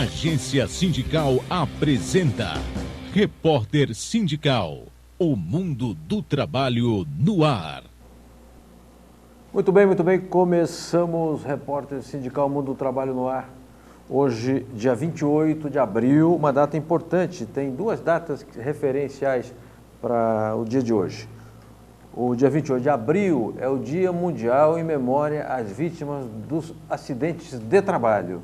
Agência Sindical apresenta Repórter Sindical, o mundo do trabalho no ar. Muito bem, começamos Repórter Sindical Mundo do Trabalho no ar. Hoje, dia 28 de abril, uma data importante, tem duas datas referenciais para o dia de hoje. O dia 28 de abril é o Dia Mundial em memória às vítimas dos acidentes de trabalho.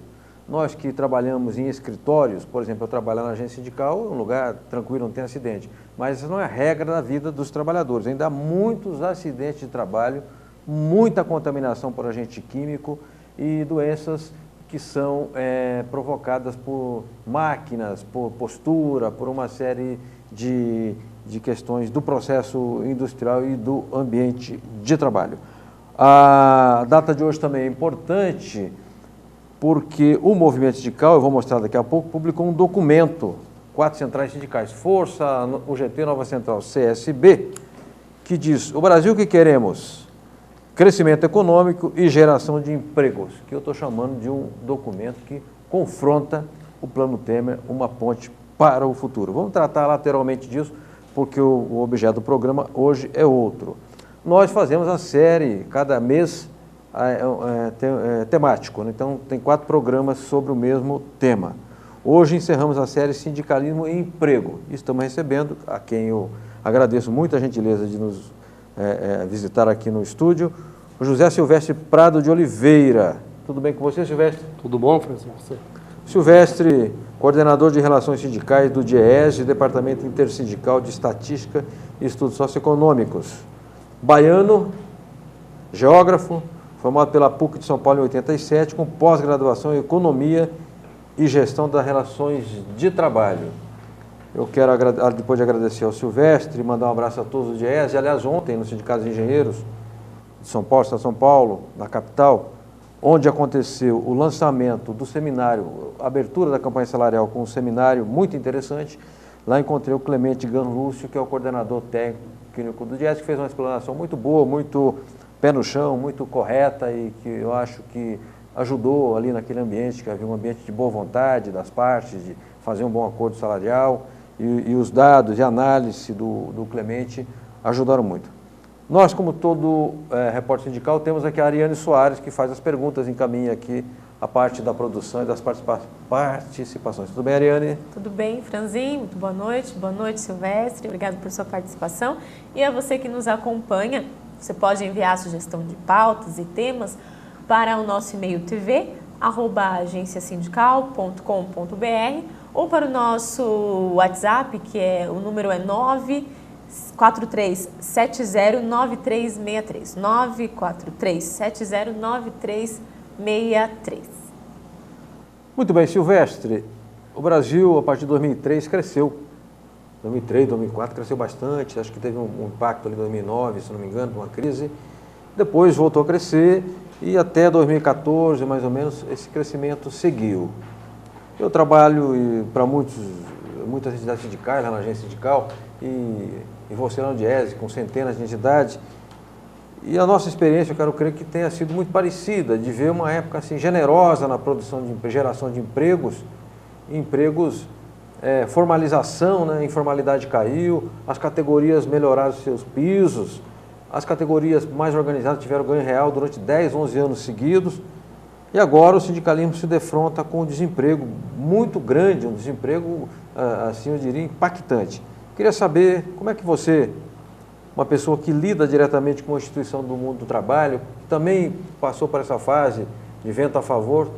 Nós que trabalhamos em escritórios, por exemplo, eu trabalho na agência sindical, é um lugar tranquilo, não tem acidente, mas isso não é a regra da vida dos trabalhadores. Ainda há muitos acidentes de trabalho, muita contaminação por agente químico e doenças que são provocadas por máquinas, por postura, por uma série de questões do processo industrial e do ambiente de trabalho. A data de hoje também é importante porque o movimento sindical, eu vou mostrar daqui a pouco, publicou um documento, 4 centrais sindicais, Força, UGT, Nova Central, CSB, que diz: o Brasil que queremos, crescimento econômico e geração de empregos, que eu estou chamando de um documento que confronta o Plano Temer, uma ponte para o futuro. Vamos tratar lateralmente disso, porque o objeto do programa hoje é outro. Nós fazemos a série, cada mês, temático, né? Então tem 4 programas sobre o mesmo tema. Hoje encerramos a série Sindicalismo e Emprego. Estamos recebendo, a quem eu agradeço muito a gentileza de nos visitar aqui no estúdio, o José Silvestre Prado de Oliveira. Tudo bem com você, Silvestre? Tudo bom, Francisco? Silvestre, coordenador de Relações Sindicais do DIEESE, Departamento Intersindical de Estatística e Estudos Socioeconômicos. Baiano, geógrafo, formado pela PUC de São Paulo em 87, com pós-graduação em Economia e Gestão das Relações de Trabalho. Eu quero, depois de agradecer ao Silvestre, mandar um abraço a todos do DIEESE. Aliás, ontem, no Sindicato de Engenheiros de São Paulo, Estado de São Paulo, na capital, onde aconteceu o lançamento do seminário, a abertura da campanha salarial com um seminário muito interessante. Lá encontrei o Clemente Ganlúcio, que é o coordenador técnico do DIEESE, que fez uma explanação muito boa, muito pé no chão, muito correta e que eu acho que ajudou ali naquele ambiente, que havia um ambiente de boa vontade das partes, de fazer um bom acordo salarial e os dados e análise do Clemente ajudaram muito. Nós, como todo repórter sindical, temos aqui a Ariane Soares, que faz as perguntas, encaminha aqui a parte da produção e das participações. Tudo bem, Ariane? Tudo bem, Franzinho, muito boa noite, Silvestre, obrigado por sua participação. E a você que nos acompanha, você pode enviar a sugestão de pautas e temas para o nosso e-mail tv@agenciasindical.com.br ou para o nosso WhatsApp, que o número é 943709363, 943709363. Muito bem, Silvestre, o Brasil, a partir de 2003, cresceu. 2003, 2004 cresceu bastante, acho que teve um impacto ali em 2009, se não me engano, uma crise. Depois voltou a crescer e até 2014, mais ou menos, esse crescimento seguiu. Eu trabalho para muitas entidades sindicais, lá na agência sindical, e você na DIEESE, com centenas de entidades. E a nossa experiência, eu quero crer que tenha sido muito parecida, de ver uma época assim, generosa na produção de geração de empregos, formalização, né? A informalidade caiu, as categorias melhoraram seus pisos, as categorias mais organizadas tiveram ganho real durante 10, 11 anos seguidos, e agora o sindicalismo se defronta com um desemprego muito grande, um desemprego, assim eu diria, impactante. Queria saber como é que você, uma pessoa que lida diretamente com a instituição do mundo do trabalho, que também passou por essa fase de vento a favor,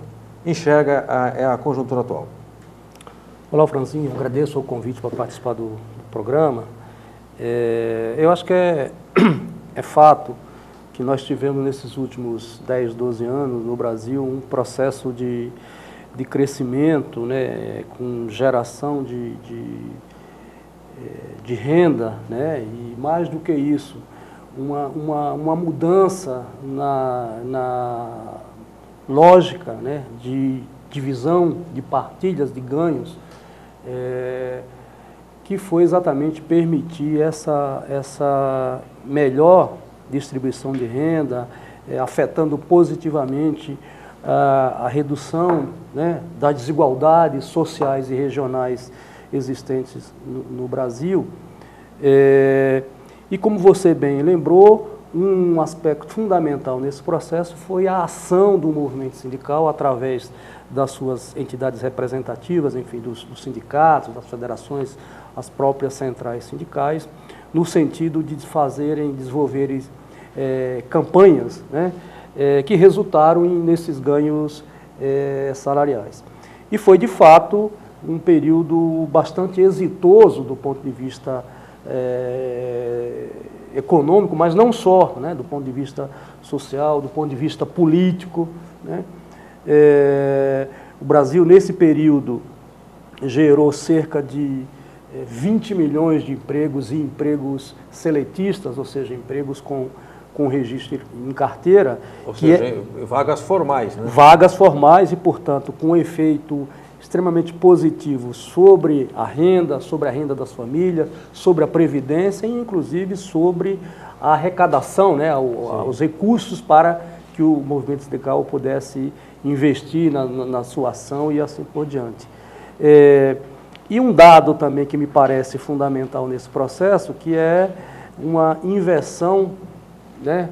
enxerga a conjuntura atual. Olá, Franzinho, agradeço o convite para participar do programa. Eu acho que é fato que nós tivemos nesses últimos 10, 12 anos no Brasil um processo de crescimento, né, com geração de renda, né, e mais do que isso, uma mudança na lógica, né, de divisão, de partilhas de ganhos, que foi exatamente permitir essa melhor distribuição de renda, afetando positivamente a redução, né, das desigualdades sociais e regionais existentes no Brasil. E como você bem lembrou, um aspecto fundamental nesse processo foi a ação do movimento sindical através das suas entidades representativas, enfim, dos sindicatos, das federações, as próprias centrais sindicais, no sentido de desenvolverem campanhas, né, que resultaram nesses ganhos salariais. E foi, de fato, um período bastante exitoso do ponto de vista econômico, mas não só, né, do ponto de vista social, do ponto de vista político, né. O Brasil, nesse período, gerou cerca de 20 milhões de empregos e empregos seletistas, ou seja, empregos com registro em carteira. Ou seja, vagas formais, né? Vagas formais e, portanto, com um efeito extremamente positivo sobre a renda das famílias, sobre a previdência e, inclusive, sobre a arrecadação, né, os recursos para que o movimento sindical pudesse investir na sua ação e assim por diante. E um dado também que me parece fundamental nesse processo, que é uma inversão, né,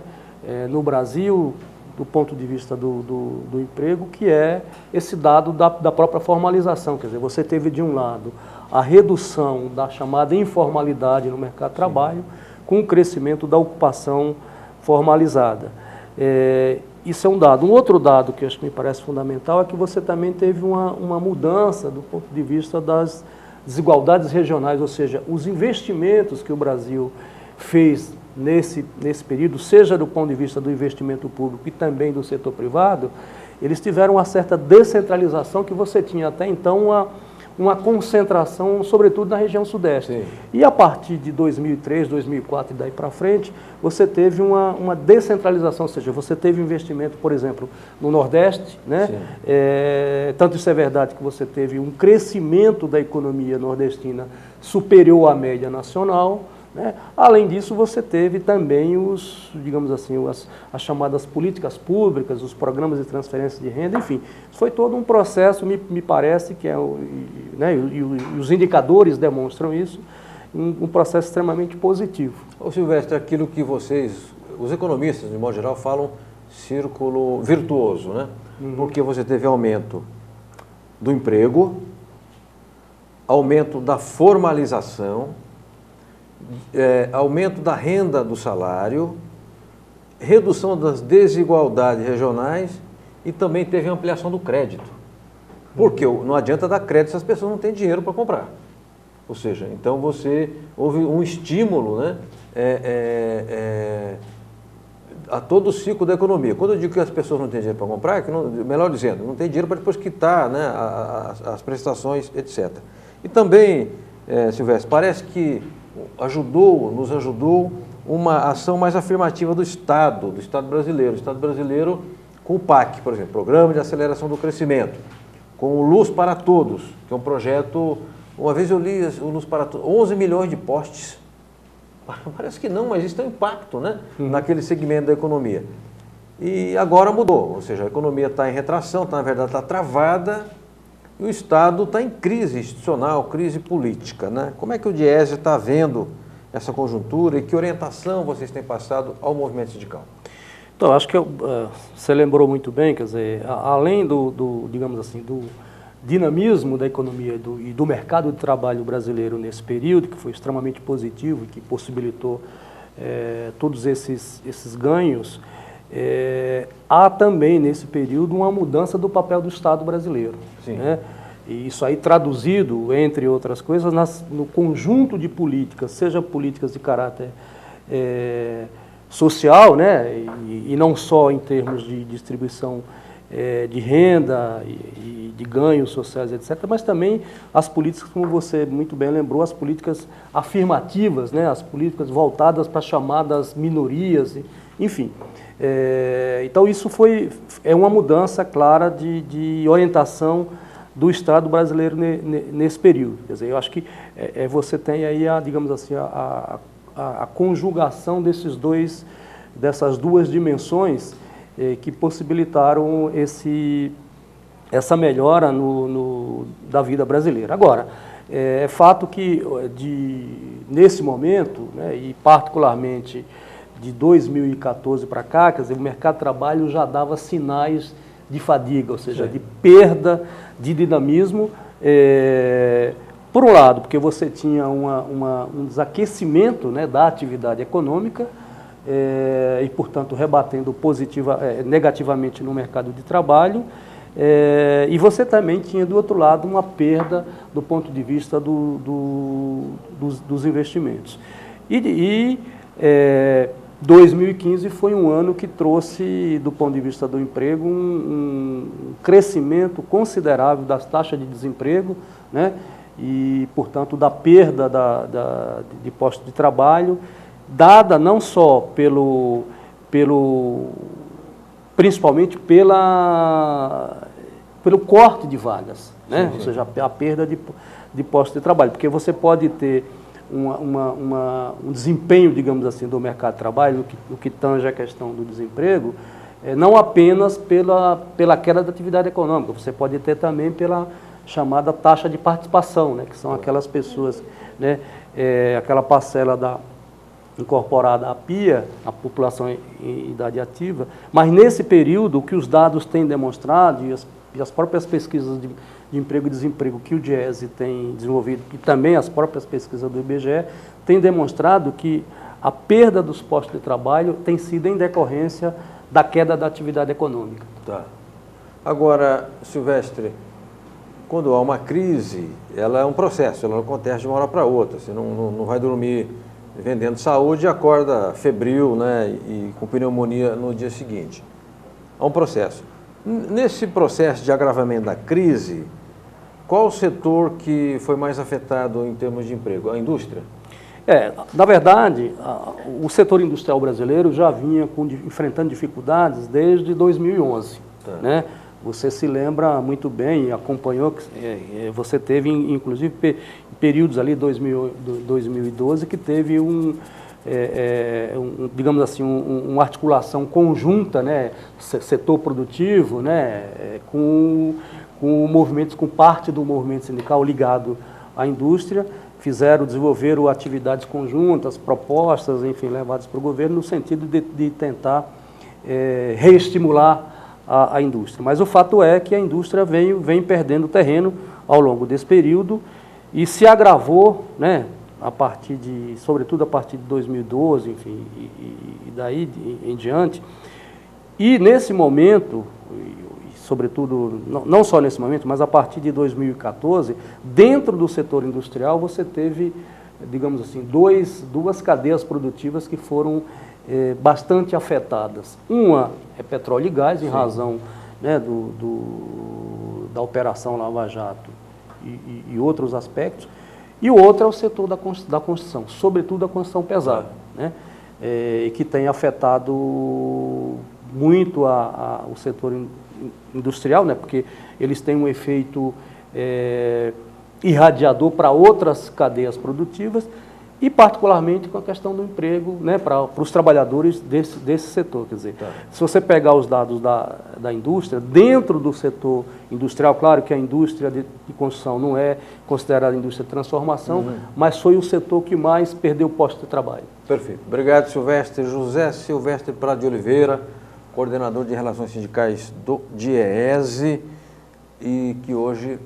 no Brasil, do ponto de vista do emprego, que é esse dado da própria formalização. Quer dizer, você teve de um lado a redução da chamada informalidade no mercado de trabalho, com o crescimento da ocupação formalizada. Isso é um dado. Um outro dado que acho que me parece fundamental é que você também teve uma mudança do ponto de vista das desigualdades regionais, ou seja, os investimentos que o Brasil fez nesse período, seja do ponto de vista do investimento público e também do setor privado, eles tiveram uma certa descentralização que você tinha até então uma concentração, sobretudo na região sudeste. Sim. E a partir de 2003, 2004 e daí para frente, você teve uma descentralização, ou seja, você teve investimento, por exemplo, no Nordeste, né? Tanto isso é verdade que você teve um crescimento da economia nordestina superior à média nacional, né? Além disso, você teve também digamos assim, as chamadas políticas públicas, os programas de transferência de renda, enfim. Foi todo um processo, me parece, que né, e os indicadores demonstram isso, um processo extremamente positivo. Ô Silvestre, aquilo que os economistas, de modo geral, falam círculo virtuoso, né? Porque você teve aumento do emprego, aumento da formalização, aumento da renda do salário, redução das desigualdades regionais e também teve ampliação do crédito. Porque não adianta dar crédito se as pessoas não têm dinheiro para comprar. Ou seja, então houve um estímulo, né, a todo o ciclo da economia. Quando eu digo que as pessoas não têm dinheiro para comprar, melhor dizendo, não tem dinheiro para depois quitar, né, as prestações, etc. E também, Silvestre, parece que nos ajudou uma ação mais afirmativa do Estado brasileiro. O Estado brasileiro com o PAC, por exemplo, Programa de Aceleração do Crescimento, com o Luz para Todos, que é um projeto, uma vez eu li o Luz para Todos, 11 milhões de postes. Parece que não, mas isso tem um impacto, né, naquele segmento da economia. E agora mudou, ou seja, a economia está em retração, na verdade está travada, e o Estado está em crise institucional, crise política, né? Como é que o Diese está vendo essa conjuntura e que orientação vocês têm passado ao movimento sindical? Então, acho que você lembrou muito bem, quer dizer, além digamos assim, do dinamismo da economia e do mercado de trabalho brasileiro nesse período, que foi extremamente positivo e que possibilitou todos esses ganhos, há também nesse período uma mudança do papel do Estado brasileiro. Sim. Né? E isso aí traduzido, entre outras coisas, no conjunto de políticas, seja políticas de caráter social, né? E não só em termos de distribuição de renda e de ganhos sociais, etc., mas também as políticas, como você muito bem lembrou, as políticas afirmativas, né? As políticas voltadas para as chamadas minorias, enfim. Então isso é uma mudança clara de orientação do Estado brasileiro nesse período. Quer dizer, eu acho que você tem aí, digamos assim, a conjugação dessas duas dimensões que possibilitaram essa melhora da vida brasileira. Agora, é fato que nesse momento, né, e particularmente de 2014 para cá, quer dizer, o mercado de trabalho já dava sinais de fadiga, ou seja, de perda de dinamismo, por um lado, porque você tinha um desaquecimento, né, da atividade econômica, e, portanto, rebatendo negativamente no mercado de trabalho, e você também tinha, do outro lado, uma perda do ponto de vista dos investimentos. 2015 foi um ano que trouxe, do ponto de vista do emprego, um crescimento considerável das taxas de desemprego, né, e, portanto, da perda de postos de trabalho, dada não só principalmente pelo corte de vagas, né? Sim, sim. Ou seja, a perda de postos de trabalho, porque você pode ter um desempenho, digamos assim, do mercado de trabalho, no que tange a questão do desemprego, não apenas pela queda da atividade econômica, você pode ter também pela chamada taxa de participação, né? Que são aquelas pessoas, né? Aquela parcela incorporada à PIA, a população em idade ativa, mas nesse período o que os dados têm demonstrado, e as próprias pesquisas de emprego e desemprego que o DIEESE tem desenvolvido, e também as próprias pesquisas do IBGE, têm demonstrado que a perda dos postos de trabalho tem sido em decorrência da queda da atividade econômica. Tá. Agora, Silvestre, quando há uma crise, ela é um processo, ela não acontece de uma hora para outra. Você não vai dormir vendendo saúde e acorda febril, né, e com pneumonia no dia seguinte. É um processo. Nesse processo de agravamento da crise, qual o setor que foi mais afetado em termos de emprego? A indústria? Na verdade, o setor industrial brasileiro já vinha enfrentando dificuldades desde 2011, tá, né? Você se lembra muito bem, acompanhou, você teve inclusive períodos ali, 2012, que teve digamos assim, uma articulação conjunta, né, setor produtivo, né, com parte do movimento sindical ligado à indústria, desenvolveram atividades conjuntas, propostas, enfim, levadas para o governo no sentido de tentar reestimular a indústria. Mas o fato é que a indústria vem perdendo terreno ao longo desse período e se agravou, né, sobretudo a partir de 2012, enfim, e daí em diante. E nesse momento, sobretudo, não só nesse momento, mas a partir de 2014, dentro do setor industrial você teve, digamos assim, duas cadeias produtivas que foram bastante afetadas. Uma é petróleo e gás, em razão, né, da Operação Lava Jato e outros aspectos, e o outro é o setor da construção, sobretudo a construção pesada, né, que tem afetado muito o setor industrial, né, porque eles têm um efeito irradiador para outras cadeias produtivas, e particularmente com a questão do emprego, né, para os trabalhadores desse setor. Quer dizer, se você pegar os dados da indústria, dentro do setor industrial, claro que a indústria de construção não é considerada indústria de transformação, mas foi o setor que mais perdeu posto de trabalho. Perfeito. Obrigado, Silvestre. José Silvestre Prado de Oliveira, coordenador de Relações Sindicais do DIEESE, e que hoje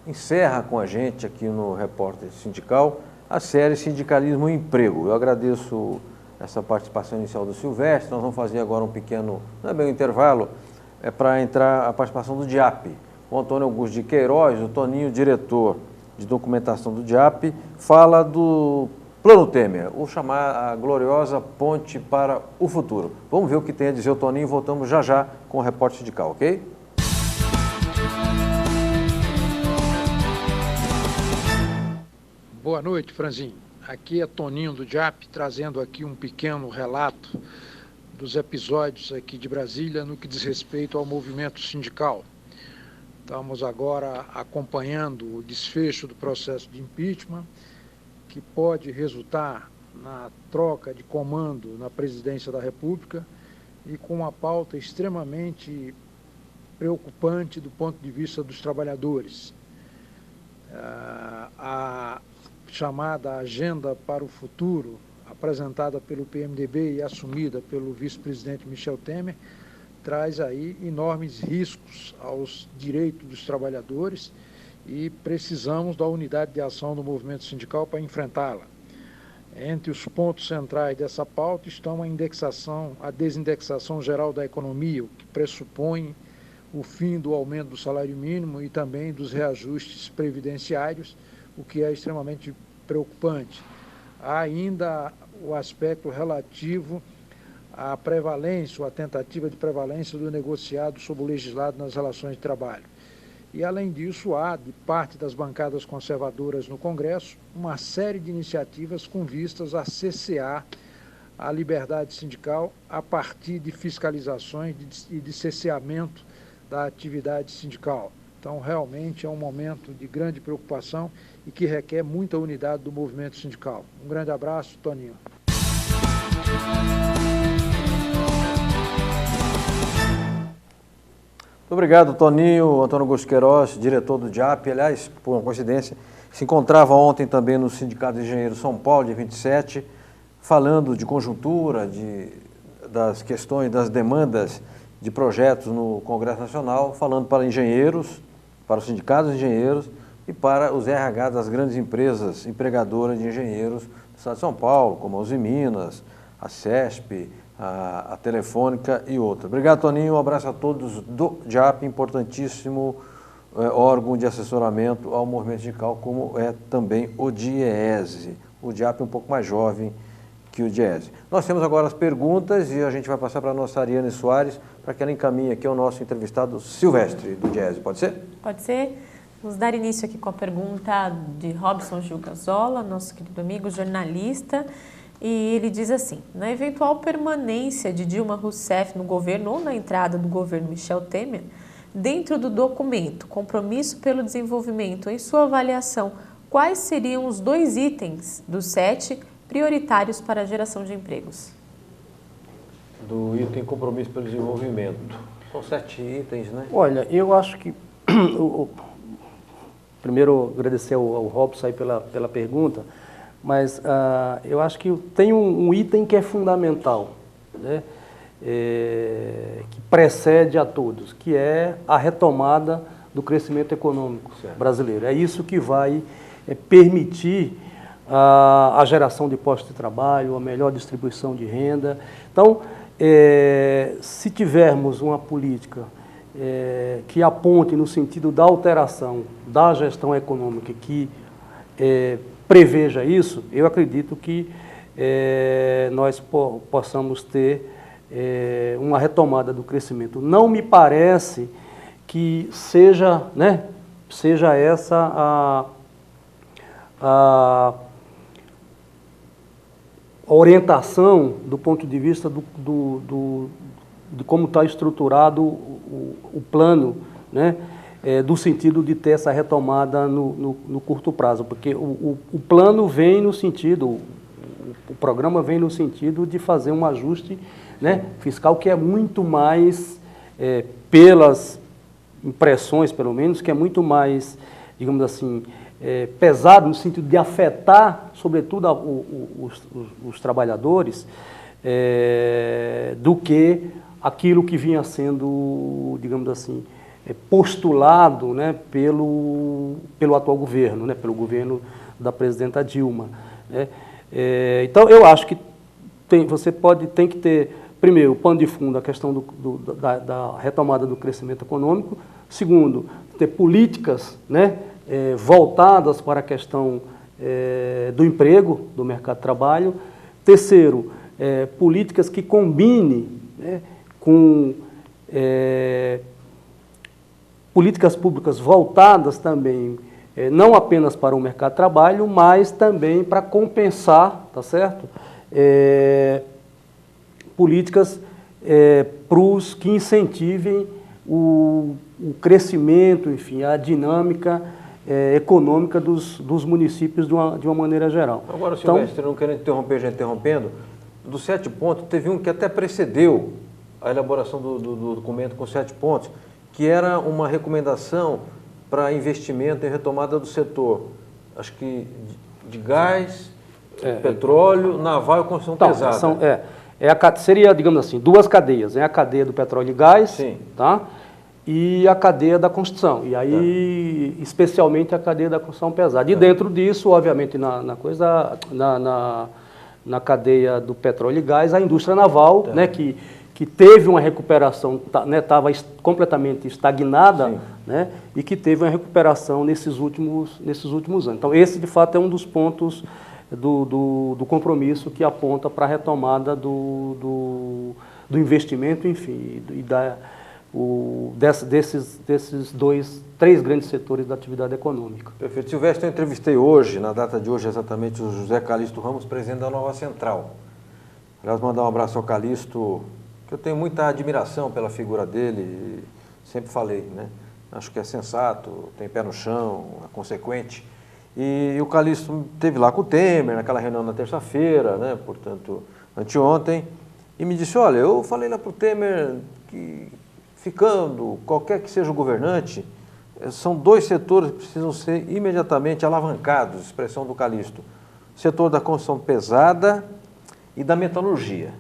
encerra com a gente aqui no Repórter Sindical a série Sindicalismo e Emprego. Eu agradeço essa participação inicial do Silvestre. Nós vamos fazer agora um pequeno, não é bem um intervalo, para entrar a participação do DIAP. O Antônio Augusto de Queiroz, o Toninho, diretor de documentação do DIAP, fala do Plano Temer, a gloriosa ponte para o futuro. Vamos ver o que tem a dizer o Toninho e voltamos já já com o Repórter Sindical, ok? Boa noite, Franzinho. Aqui é Toninho do DIAP, trazendo aqui um pequeno relato dos episódios aqui de Brasília no que diz respeito ao movimento sindical. Estamos agora acompanhando o desfecho do processo de impeachment, que pode resultar na troca de comando na presidência da República e com uma pauta extremamente preocupante do ponto de vista dos trabalhadores. A chamada Agenda para o Futuro, apresentada pelo PMDB e assumida pelo vice-presidente Michel Temer, traz aí enormes riscos aos direitos dos trabalhadores e precisamos da unidade de ação do movimento sindical para enfrentá-la. Entre os pontos centrais dessa pauta estão a desindexação geral da economia, o que pressupõe o fim do aumento do salário mínimo e também dos reajustes previdenciários, o que é extremamente preocupante. Há ainda o aspecto relativo à prevalência, ou à tentativa de prevalência do negociado sobre o legislado nas relações de trabalho. E, além disso, há, de parte das bancadas conservadoras no Congresso, uma série de iniciativas com vistas a cercear a liberdade sindical a partir de fiscalizações e de cerceamento da atividade sindical. Então, realmente é um momento de grande preocupação e que requer muita unidade do movimento sindical. Um grande abraço, Toninho. Muito obrigado, Toninho. Antônio Augusto Queiroz, diretor do DIAP, aliás, por uma coincidência, se encontrava ontem também no Sindicato de Engenheiros São Paulo, dia 27, falando de conjuntura, das questões, das demandas de projetos no Congresso Nacional, falando para engenheiros, para os sindicatos de engenheiros e para os RH das grandes empresas empregadoras de engenheiros do Estado de São Paulo, como a Uzi Minas, a CESP, a Telefônica e outras. Obrigado, Toninho. Um abraço a todos do DIAP, importantíssimo órgão de assessoramento ao movimento sindical, como é também o DIEESE. O DIAP é um pouco mais jovem que o DIEESE. Nós temos agora as perguntas e a gente vai passar para a nossa Ariane Soares, para que ela encaminhe aqui ao nosso entrevistado Silvestre, do DIEESE. Pode ser? Pode ser. Vamos dar início aqui com a pergunta de Robson Gil Gazola, nosso querido amigo jornalista. E ele diz assim: na eventual permanência de Dilma Rousseff no governo ou na entrada do governo Michel Temer, dentro do documento Compromisso pelo Desenvolvimento, em sua avaliação, quais seriam os 2 itens dos 7 prioritários para a geração de empregos? Do item Compromisso pelo Desenvolvimento. São 7 itens, né? Olha, eu acho que... Primeiro, agradecer ao Robson aí pela pergunta, mas eu acho que tem um item que é fundamental, né? Que precede a todos, que é a retomada do crescimento econômico brasileiro. É isso que vai permitir a geração de postos de trabalho, a melhor distribuição de renda. Então, se tivermos uma política que aponte no sentido da alteração da gestão econômica, que preveja isso, eu acredito que nós possamos ter uma retomada do crescimento. Não me parece que seja essa a orientação do ponto de vista de como está estruturado o plano, né? Do sentido de ter essa retomada no curto prazo, porque o plano vem no sentido, o programa vem no sentido de fazer um ajuste, né, fiscal que é muito mais, pelas impressões pelo menos, que é muito mais, digamos assim, pesado no sentido de afetar, sobretudo, os trabalhadores, do que aquilo que vinha sendo, digamos assim, postulado, né, pelo atual governo, né, pelo governo da presidenta Dilma, né. Então, eu acho que tem que ter, primeiro, o pano de fundo, a questão da retomada do crescimento econômico. Segundo, ter políticas, né, voltadas para a questão do emprego, do mercado de trabalho. Terceiro, políticas que combinem, né, com políticas públicas voltadas também, não apenas para o mercado de trabalho, mas também para compensar, tá certo? Políticas que incentivem o crescimento, enfim, a dinâmica econômica dos municípios de uma maneira geral. Agora, Silvestre, não querendo interromper, já interrompendo, dos 7 pontos, teve um que até precedeu a elaboração do documento com 7 pontos, que era uma recomendação para investimento em retomada do setor, acho que de gás, petróleo, naval e construção pesada. Seria, digamos assim, 2 cadeias, a cadeia do petróleo e gás, sim, tá? E a cadeia da construção, e aí especialmente a cadeia da construção pesada. E dentro disso, obviamente, na cadeia do petróleo e gás, a indústria naval, né, que teve uma recuperação, estava completamente estagnada, né, e que teve uma recuperação nesses últimos anos. Então, esse, de fato, é um dos pontos do compromisso que aponta para a retomada do investimento, enfim, desses 3 grandes setores da atividade econômica. Perfeito. Silvestre, eu entrevistei hoje, na data de hoje exatamente, o José Calixto Ramos, presidente da Nova Central. Aliás, mandar um abraço ao Calixto, que eu tenho muita admiração pela figura dele, sempre falei, né? Acho que é sensato, tem pé no chão, é consequente. E o Calixto esteve lá com o Temer, naquela reunião na terça-feira, né? Portanto, anteontem, e me disse, olha, eu falei lá para o Temer que ficando, qualquer que seja o governante, são 2 setores que precisam ser imediatamente alavancados, expressão do Calixto. O setor da construção pesada e da metalurgia.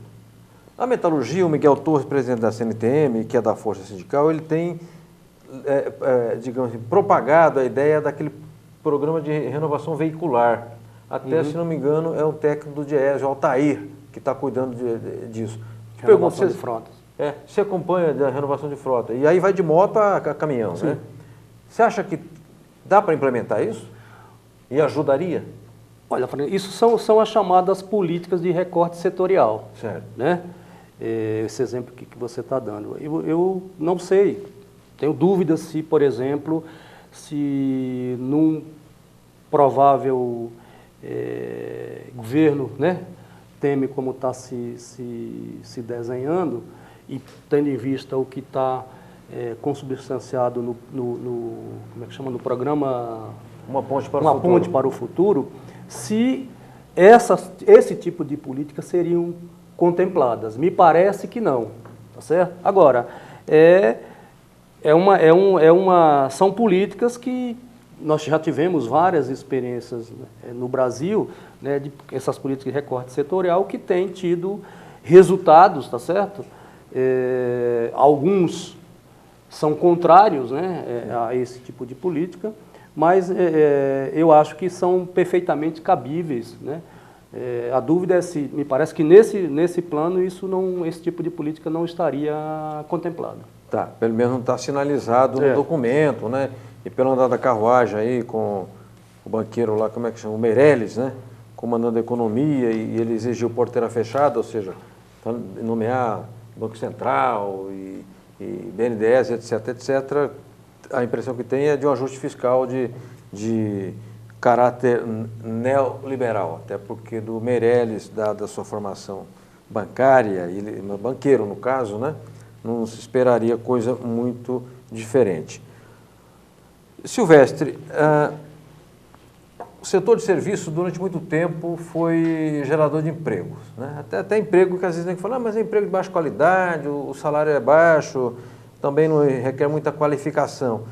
A metalurgia, o Miguel Torres, presidente da CNTM, que é da Força Sindical, ele tem, digamos assim, propagado a ideia daquele programa de renovação veicular. Até, se não me engano, é um técnico do DIESE, o Altair, que está cuidando disso. Renovação de frotas. Você acompanha a renovação de frota. E aí vai de moto a caminhão, né? Você acha que dá para implementar isso? E ajudaria? Olha, isso são as chamadas políticas de recorte setorial. Certo. Né? Esse exemplo que você está dando. Eu não sei, tenho dúvidas se, por exemplo, se num provável governo, né, Temer, como está se desenhando, e tendo em vista o que está consubstanciado como é que chama, no programa Uma Ponte para o Futuro, se esse tipo de políticas seriam contempladas. Me parece que não, tá certo? Agora, são políticas que nós já tivemos várias experiências no Brasil, né, de essas políticas de recorte setorial que têm tido resultados, tá certo? Alguns são contrários, né, a esse tipo de política, mas eu acho que são perfeitamente cabíveis, né? A dúvida é se, me parece que nesse plano esse tipo de política não estaria contemplado. Tá, pelo menos não está sinalizado no documento, né? E pelo andar da carruagem aí com o banqueiro lá, como é que chama? O Meirelles, né? Comandando a economia e ele exigiu porteira fechada, ou seja, nomear Banco Central e BNDES, etc., a impressão que tem é de um ajuste fiscal de caráter neoliberal, até porque do Meirelles, dada a sua formação bancária, ele, banqueiro no caso, né, não se esperaria coisa muito diferente. Silvestre, o setor de serviço durante muito tempo foi gerador de empregos, né? Até emprego que às vezes tem que falar, mas é emprego de baixa qualidade, o salário é baixo, também não requer muita qualificação.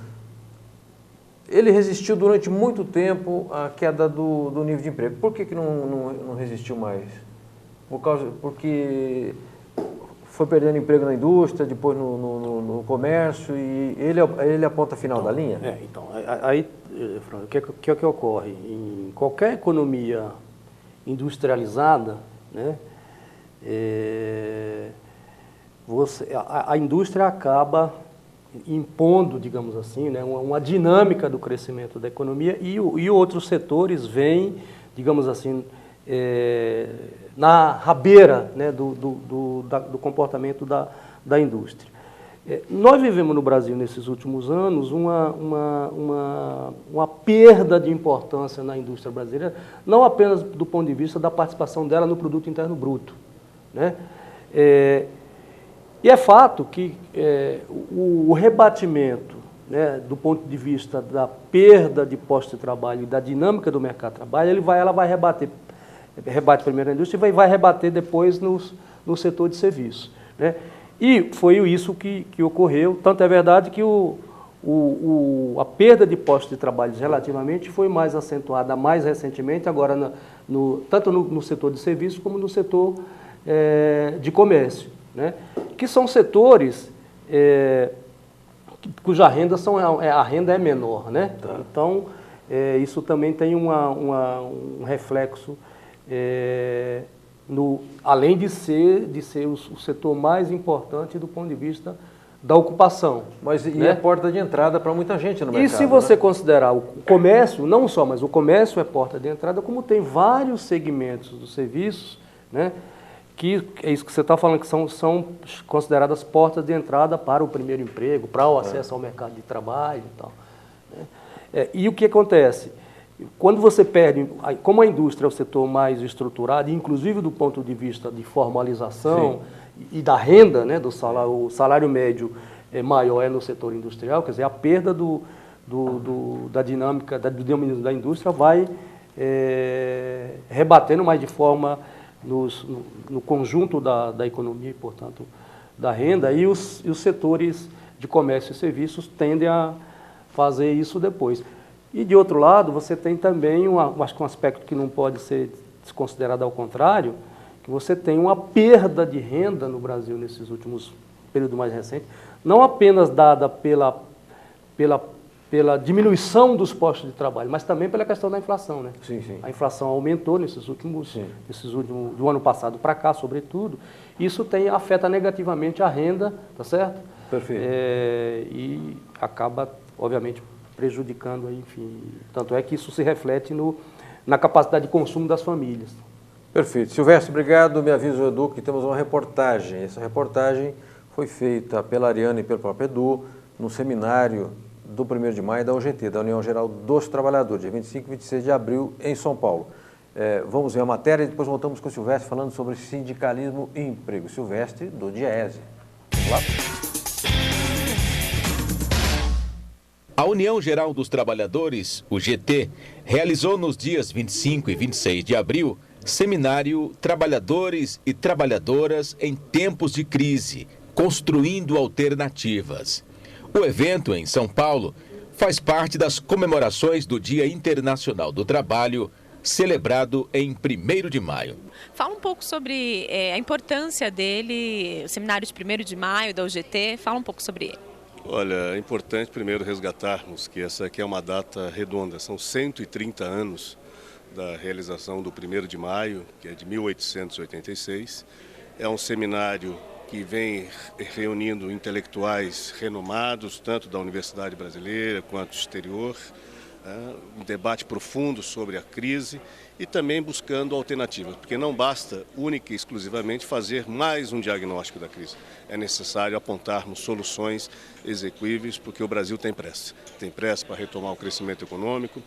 Ele resistiu durante muito tempo à queda do nível de emprego. Por que não resistiu mais? Porque foi perdendo emprego na indústria, depois no comércio, e ele aponta a final da linha? Então, aí, Fran, o que é que ocorre? Em qualquer economia industrializada, né, a indústria acaba impondo, digamos assim, né, uma dinâmica do crescimento da economia e outros setores vêm, digamos assim, na rabeira, né, do comportamento da indústria. Nós vivemos no Brasil, nesses últimos anos, uma perda de importância na indústria brasileira, não apenas do ponto de vista da participação dela no produto interno bruto, né? E é fato que o rebatimento, né, do ponto de vista da perda de postos de trabalho e da dinâmica do mercado de trabalho, ela vai rebate primeiro na indústria e vai rebater depois no setor de serviços, né? E foi isso que ocorreu. Tanto é verdade que a perda de postos de trabalho relativamente foi mais acentuada mais recentemente, agora tanto no setor de serviços como no setor de comércio, né? Que são setores cuja renda a renda é menor, né? Tá. Então, isso também tem um reflexo, além de ser o setor mais importante do ponto de vista da ocupação. Mas né? é a porta de entrada para muita gente no mercado. E se você considerar o comércio, não só, mas o comércio é porta de entrada, como tem vários segmentos dos serviços, né? Que é isso que você está falando, que são consideradas portas de entrada para o primeiro emprego, para o acesso ao mercado de trabalho e tal. Né? E o que acontece? Quando você perde, como a indústria é o setor mais estruturado, inclusive do ponto de vista de formalização e da renda, né, do salário, o salário médio maior no setor industrial, quer dizer, a perda da dinâmica da indústria vai rebatendo mais de forma no conjunto da economia e, portanto, da renda, e os setores de comércio e serviços tendem a fazer isso depois. E, de outro lado, você tem também acho que um aspecto que não pode ser desconsiderado ao contrário, que você tem uma perda de renda no Brasil nesses últimos períodos mais recentes, não apenas dada pela diminuição dos postos de trabalho, mas também pela questão da inflação, né? Sim, sim. A inflação aumentou nesses últimos do ano passado para cá, sobretudo. Isso afeta negativamente a renda, tá certo? Perfeito. E acaba, obviamente, prejudicando, aí, enfim. Tanto é que isso se reflete na capacidade de consumo das famílias. Perfeito. Silvestre, obrigado. Me avisa o Edu que temos uma reportagem. Essa reportagem foi feita pela Ariana e pelo próprio Edu no seminário do 1º de maio da UGT, da União Geral dos Trabalhadores, dia 25 e 26 de abril, em São Paulo. Vamos ver a matéria e depois voltamos com o Silvestre falando sobre sindicalismo e emprego. Silvestre, do Diese. Vamos lá? A União Geral dos Trabalhadores, UGT, realizou nos dias 25 e 26 de abril seminário Trabalhadores e Trabalhadoras em Tempos de Crise, Construindo Alternativas. O evento, em São Paulo, faz parte das comemorações do Dia Internacional do Trabalho, celebrado em 1º de maio. Fala um pouco sobre a importância dele, o seminário de 1º de maio da UGT, fala um pouco sobre ele. Olha, é importante primeiro resgatarmos que essa aqui é uma data redonda, são 130 anos da realização do 1º de maio, que é de 1886. É um seminário que vem reunindo intelectuais renomados, tanto da Universidade Brasileira quanto do exterior, um debate profundo sobre a crise e também buscando alternativas, porque não basta única e exclusivamente fazer mais um diagnóstico da crise. É necessário apontarmos soluções execuíveis, porque o Brasil tem pressa. Tem pressa para retomar o crescimento econômico,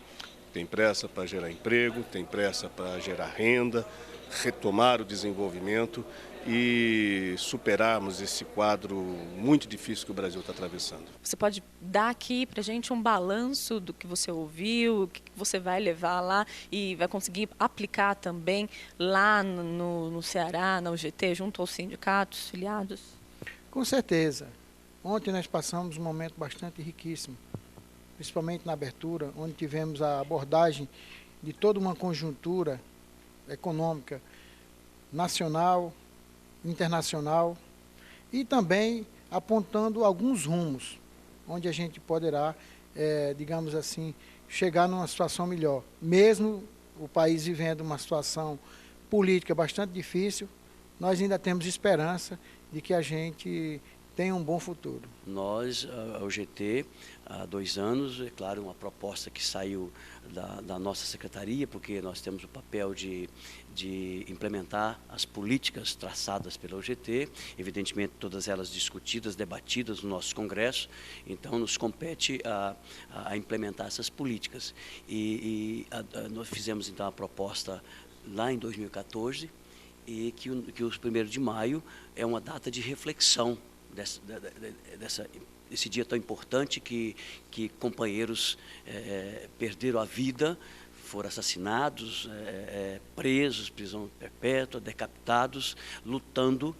tem pressa para gerar emprego, tem pressa para gerar renda, retomar o desenvolvimento e superarmos esse quadro muito difícil que o Brasil está atravessando. Você pode dar aqui para a gente um balanço do que você ouviu, o que você vai levar lá e vai conseguir aplicar também lá no Ceará, na UGT, junto aos sindicatos filiados? Com certeza. Ontem nós passamos um momento bastante riquíssimo, principalmente na abertura, onde tivemos a abordagem de toda uma conjuntura econômica nacional, internacional e também apontando alguns rumos, onde a gente poderá, digamos assim, chegar numa situação melhor. Mesmo o país vivendo uma situação política bastante difícil, nós ainda temos esperança de que a gente tenha um bom futuro. Nós, a UGT, há 2 anos, é claro, uma proposta que saiu da nossa secretaria, porque nós temos o papel de implementar as políticas traçadas pela UGT, evidentemente todas elas discutidas, debatidas no nosso congresso, então nos compete a implementar essas políticas. Nós fizemos então a proposta lá em 2014, e que o 1º de maio é uma data de reflexão desse dia tão importante que companheiros perderam a vida, foram assassinados, presos, prisão perpétua, decapitados, lutando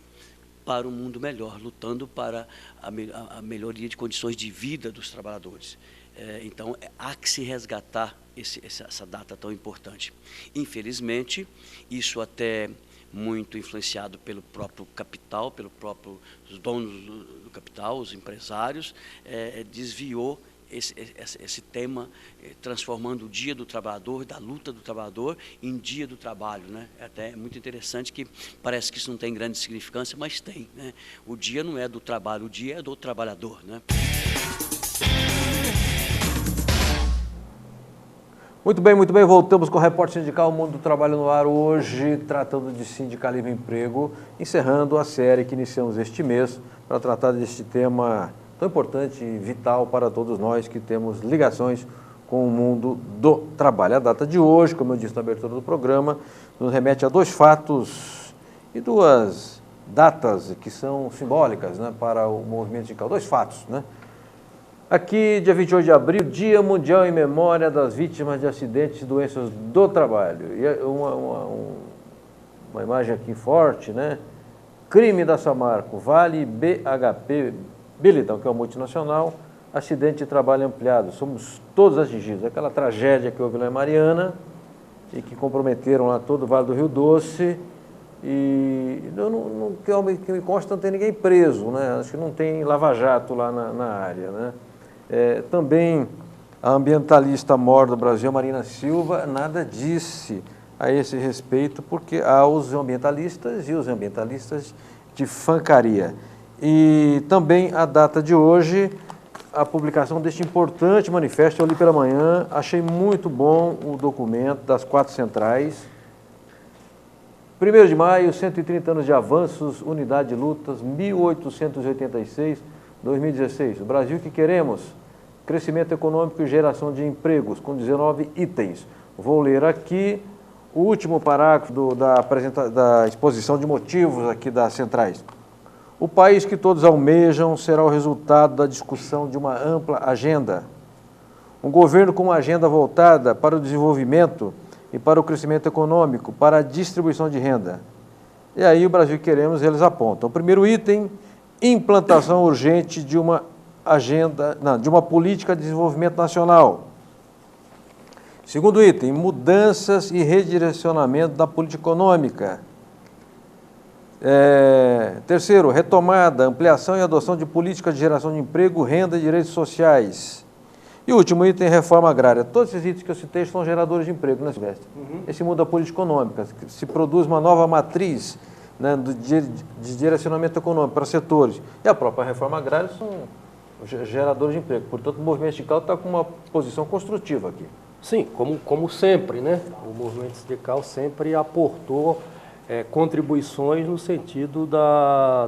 para um mundo melhor, lutando para a melhoria de condições de vida dos trabalhadores. Então, há que se resgatar essa data tão importante. Infelizmente, isso até muito influenciado pelo próprio capital, pelos próprios donos do capital, os empresários, desviou esse tema, transformando o Dia do Trabalhador, da luta do trabalhador, em Dia do Trabalho, né? Até é muito interessante que parece que isso não tem grande significância, mas tem, né? O dia não é do trabalho, o dia é do trabalhador, né? Muito bem, voltamos com o Repórter Sindical Mundo do Trabalho no Ar, hoje tratando de sindicalismo e emprego, encerrando a série que iniciamos este mês para tratar deste tema tão importante e vital para todos nós que temos ligações com o mundo do trabalho. A data de hoje, como eu disse na abertura do programa, nos remete a 2 fatos e 2 datas que são simbólicas, né, para o movimento sindical. 2 fatos, né? Aqui, dia 28 de abril, Dia Mundial em Memória das Vítimas de Acidentes e Doenças do Trabalho. E uma imagem aqui forte, né? Crime da Samarco, Vale BHP Billiton, que é uma multinacional, acidente de trabalho ampliado. Somos todos atingidos. Aquela tragédia que houve lá em Mariana e que comprometeram lá todo o Vale do Rio Doce. E que me consta, não tem ninguém preso, né? Acho que não tem lava-jato lá na área, né? Também a ambientalista mor do Brasil, Marina Silva, nada disse a esse respeito, porque há os ambientalistas e os ambientalistas de fancaria. E também a data de hoje, a publicação deste importante manifesto, eu li pela manhã, achei muito bom o documento das 4 centrais. 1º de maio, 130 anos de avanços, unidade de lutas, 1886-2016. O Brasil que queremos, crescimento econômico e geração de empregos, com 19 itens. Vou ler aqui o último parágrafo da exposição de motivos aqui das centrais. O país que todos almejam será o resultado da discussão de uma ampla agenda. Um governo com uma agenda voltada para o desenvolvimento e para o crescimento econômico, para a distribuição de renda. E aí o Brasil que queremos, eles apontam. O primeiro item, implantação urgente de uma política de desenvolvimento nacional. Segundo item, mudanças e redirecionamento da política econômica. Terceiro, retomada, ampliação e adoção de políticas de geração de emprego, renda e direitos sociais. E o último item, reforma agrária. Todos esses itens que eu citei são geradores de emprego, né, Silvestre? Esse muda a política econômica, se produz uma nova matriz, né, de direcionamento econômico para setores. E a própria reforma agrária são geradores de emprego. Portanto, o movimento sindical está com uma posição construtiva aqui. Sim, como sempre, né? O movimento sindical sempre aportou contribuições no sentido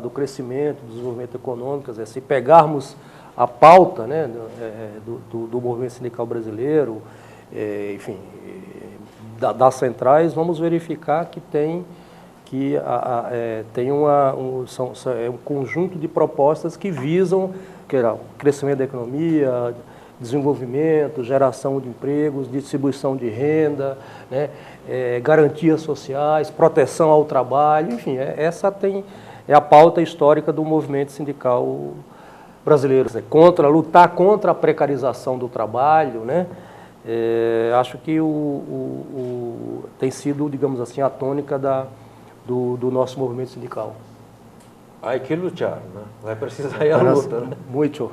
do crescimento, do desenvolvimento econômico. Quer dizer, se pegarmos a pauta, né, do movimento sindical brasileiro, enfim, das centrais, vamos verificar que tem um conjunto de propostas que visam o crescimento da economia, desenvolvimento, geração de empregos, distribuição de renda, né, garantias sociais, proteção ao trabalho, enfim, essa é a pauta histórica do movimento sindical brasileiro, lutar contra a precarização do trabalho, né? Acho que tem sido, digamos assim, a tônica do nosso movimento sindical. Hay que lutar, né? Vai precisar ir à luta, né? Muito.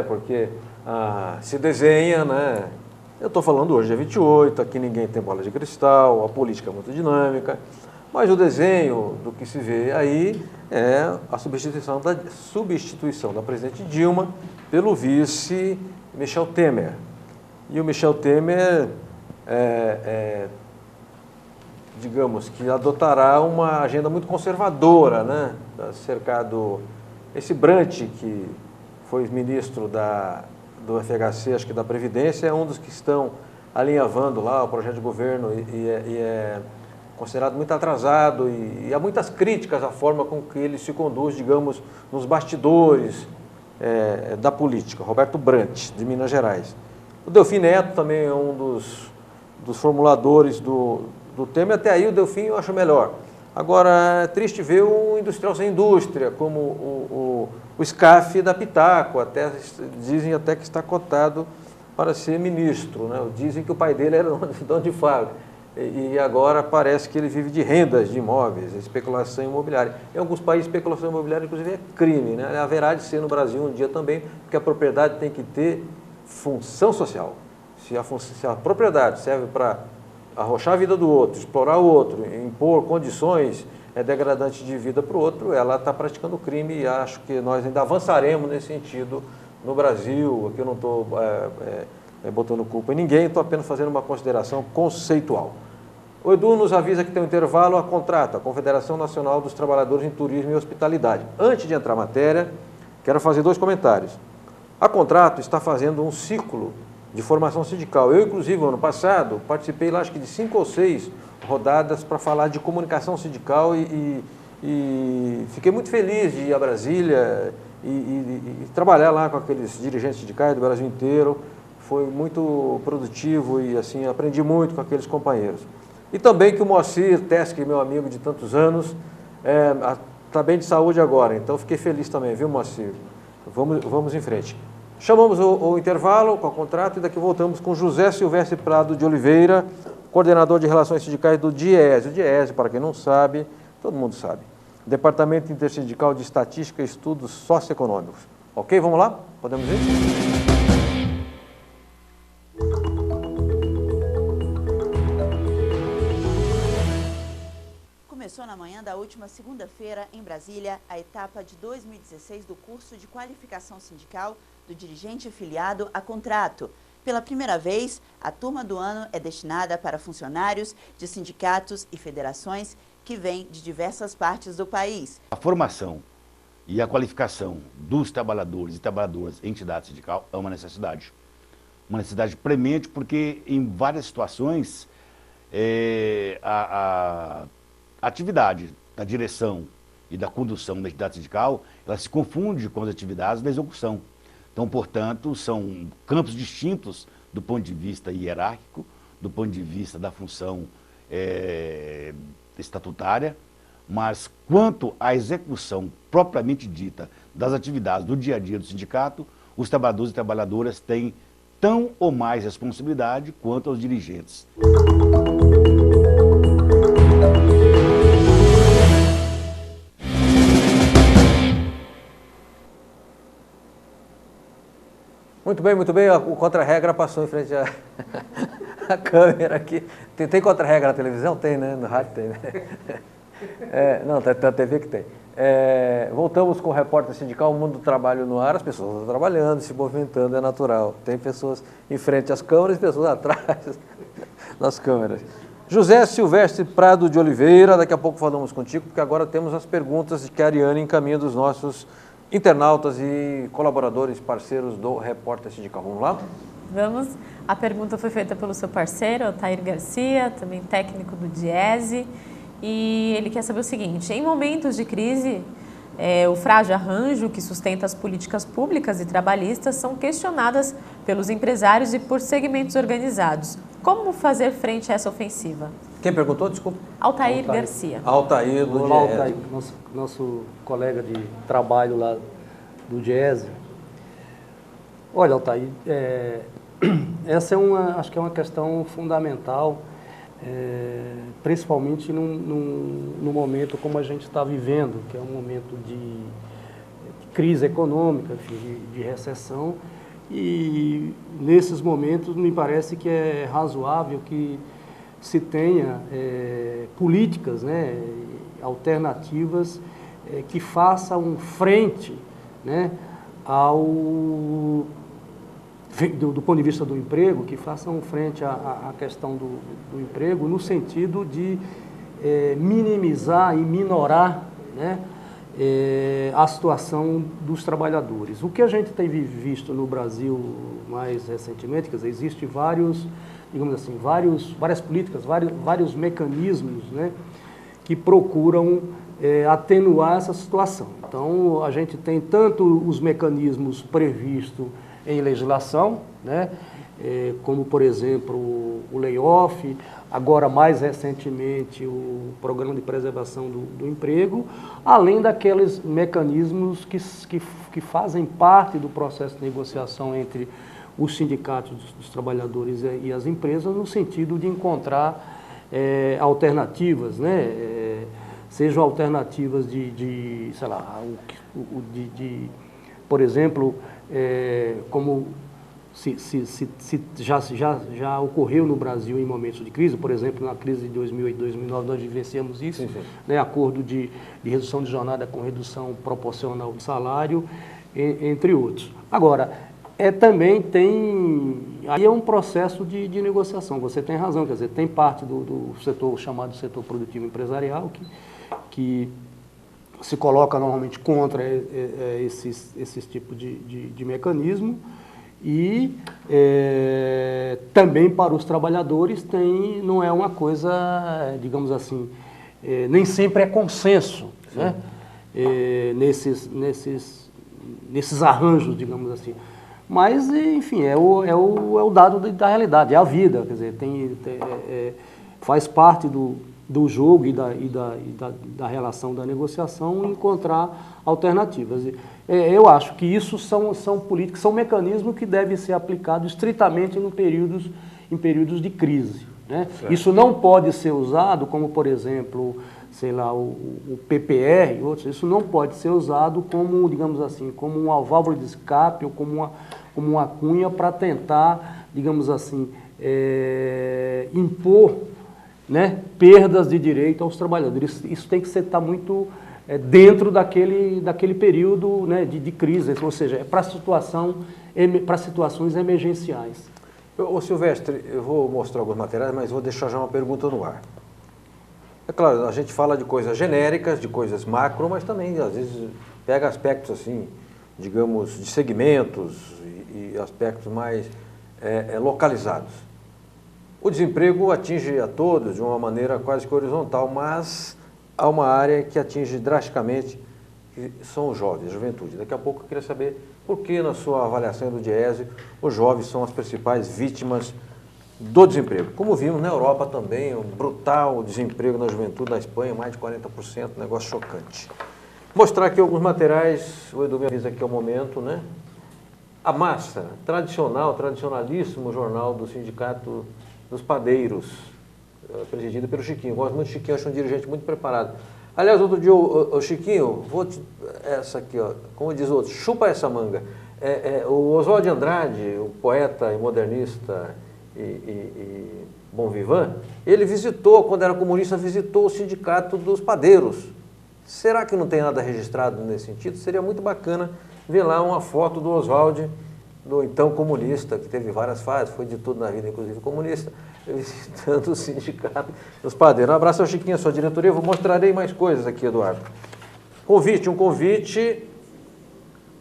Porque se desenha, né? Eu estou falando hoje, é 28, aqui ninguém tem bola de cristal, a política é muito dinâmica, mas o desenho do que se vê aí é a substituição da presidente Dilma pelo vice Michel Temer. E o Michel Temer, digamos que adotará uma agenda muito conservadora, né? Cercado, esse Brant, que foi ministro do FHC, acho que da Previdência, é um dos que estão alinhavando lá o projeto de governo e é considerado muito atrasado e há muitas críticas à forma com que ele se conduz, digamos, nos bastidores da política. Roberto Brant, de Minas Gerais. O Delfim Neto também é um dos formuladores do Temer, até aí o Delfim eu acho melhor. Agora, é triste ver um industrial sem indústria, como o SCAF da Pitaco, dizem até que está cotado para ser ministro, né? Dizem que o pai dele era dono de fábrica e agora parece que ele vive de rendas de imóveis, especulação imobiliária. Em alguns países, especulação imobiliária, inclusive, é crime, né? Haverá de ser no Brasil um dia também, porque a propriedade tem que ter função social. Se a propriedade serve para arrochar a vida do outro, explorar o outro, impor condições degradantes de vida para o outro, ela está praticando crime e acho que nós ainda avançaremos nesse sentido no Brasil. Aqui eu não estou botando culpa em ninguém, estou apenas fazendo uma consideração conceitual. O Edu nos avisa que tem um intervalo a contrato, a Confederação Nacional dos Trabalhadores em Turismo e Hospitalidade. Antes de entrar na matéria, quero fazer 2 comentários. A Contrato está fazendo um ciclo de formação sindical. Eu, inclusive, no ano passado, participei lá, acho que de 5 ou 6 rodadas para falar de comunicação sindical e fiquei muito feliz de ir a Brasília e trabalhar lá com aqueles dirigentes sindicais do Brasil inteiro. Foi muito produtivo e, assim, aprendi muito com aqueles companheiros. E também que o Moacir Teske, meu amigo de tantos anos, está bem de saúde agora, então fiquei feliz também, viu, Moacir? Vamos em frente. Chamamos o intervalo com o contrato e daqui voltamos com José Silvestre Prado de Oliveira, coordenador de Relações Sindicais do DIESE. O DIESE, para quem não sabe, todo mundo sabe, Departamento Intersindical de Estatística e Estudos Socioeconômicos. Ok, vamos lá? Podemos ir? Começou na manhã da última segunda-feira, em Brasília, a etapa de 2016 do curso de qualificação sindical do dirigente filiado a contrato. Pela primeira vez, a turma do ano é destinada para funcionários de sindicatos e federações que vêm de diversas partes do país. A formação e a qualificação dos trabalhadores e trabalhadoras em entidade sindical é uma necessidade. Uma necessidade premente porque em várias situações a atividade da direção e da condução da entidade sindical, ela se confunde com as atividades da execução. Então, portanto, são campos distintos do ponto de vista hierárquico, do ponto de vista da função estatutária, mas quanto à execução propriamente dita das atividades do dia a dia do sindicato, os trabalhadores e trabalhadoras têm tão ou mais responsabilidade quanto os dirigentes. Muito bem, o contra-regra passou em frente à câmera aqui. Tem contra-regra na televisão? Tem, né? No rádio tem, né? Não, na TV que tem. Voltamos com o repórter sindical, o mundo do trabalho no ar, as pessoas estão trabalhando, se movimentando, é natural. Tem pessoas em frente às câmeras e pessoas atrás das câmeras. José Silvestre Prado de Oliveira, daqui a pouco falamos contigo, porque agora temos as perguntas que a Ariane encaminha dos nossos internautas e colaboradores, parceiros do Repórter Sindical. Vamos lá? Vamos. A pergunta foi feita pelo seu parceiro, Altair Garcia, também técnico do DIESE, e ele quer saber o seguinte: em momentos de crise, o frágil arranjo que sustenta as políticas públicas e trabalhistas são questionadas pelos empresários e por segmentos organizados. Como fazer frente a essa ofensiva? Quem perguntou? Desculpa. Altair Garcia. Altair do DIESE. Altair, nosso colega de trabalho lá do DIESE. Olha, Altair, essa acho que é uma questão fundamental, principalmente num momento como a gente está vivendo, que é um momento de crise econômica, enfim, de recessão, e nesses momentos me parece que é razoável que se tenha políticas, né, alternativas que façam frente, né, do ponto de vista do emprego, que façam frente à questão do emprego no sentido de minimizar e minorar, né, a situação dos trabalhadores. O que a gente tem visto no Brasil mais recentemente, quer dizer, existe digamos assim, várias políticas, vários mecanismos, né, que procuram atenuar essa situação. Então, a gente tem tanto os mecanismos previstos em legislação, né, como, por exemplo, o layoff, agora mais recentemente o Programa de Preservação do Emprego, além daqueles mecanismos que fazem parte do processo de negociação entre os sindicatos dos trabalhadores e as empresas, no sentido de encontrar alternativas, né? Sejam alternativas sei lá, por exemplo, como já ocorreu no Brasil em momentos de crise, por exemplo, na crise de 2008, 2009, nós vivenciamos isso, sim. Né, acordo de redução de jornada com redução proporcional de salário, entre outros. Agora, também aí é um processo de negociação, você tem razão, quer dizer, tem parte do setor chamado setor produtivo empresarial que se coloca normalmente contra esses tipos de mecanismo, e também para os trabalhadores não é uma coisa, digamos assim, nem sempre é consenso, né? Nesses arranjos, digamos assim. Mas, enfim, é o dado da realidade, é a vida, quer dizer, faz parte do jogo e da relação da negociação encontrar alternativas. Eu acho que isso são políticas, são mecanismos que devem ser aplicados estritamente em períodos de crise, né? Isso não pode ser usado como, por exemplo, sei lá, o PPR e outros, isso não pode ser usado como, digamos assim, como uma válvula de escape ou como uma cunha para tentar, digamos assim, impor, né, perdas de direito aos trabalhadores. Isso tem que estar muito dentro daquele período, né, de crise, ou seja, para situações emergenciais. Ô Silvestre, eu vou mostrar alguns materiais, mas vou deixar já uma pergunta no ar. É claro, a gente fala de coisas genéricas, de coisas macro, mas também, às vezes, pega aspectos, assim, digamos, de segmentos e aspectos mais localizados. O desemprego atinge a todos de uma maneira quase que horizontal, mas há uma área que atinge drasticamente, que são os jovens, a juventude. Daqui a pouco eu queria saber por que, na sua avaliação do Diese, os jovens são as principais vítimas do desemprego. Como vimos na Europa também, um brutal desemprego na juventude, na Espanha, mais de 40%, um negócio chocante. Vou mostrar aqui alguns materiais, o Edu me avisa que é o momento, né? A Massa, tradicionalíssimo jornal do Sindicato dos Padeiros, presidido pelo Chiquinho. Gosto muito do Chiquinho, acho um dirigente muito preparado. Aliás, outro dia, o Chiquinho, essa aqui, ó, como diz o outro, chupa essa manga. O Oswald de Andrade, o poeta e modernista e bom vivant, ele visitou, quando era comunista, visitou o Sindicato dos Padeiros. Será que não tem nada registrado nesse sentido? Seria muito bacana ver lá uma foto do Oswald, do então comunista, que teve várias fases, foi de tudo na vida, inclusive comunista, visitando o Sindicato dos Padeiros. Um abraço ao Chiquinho, a sua diretoria. Eu mostrarei mais coisas aqui, Eduardo. Um convite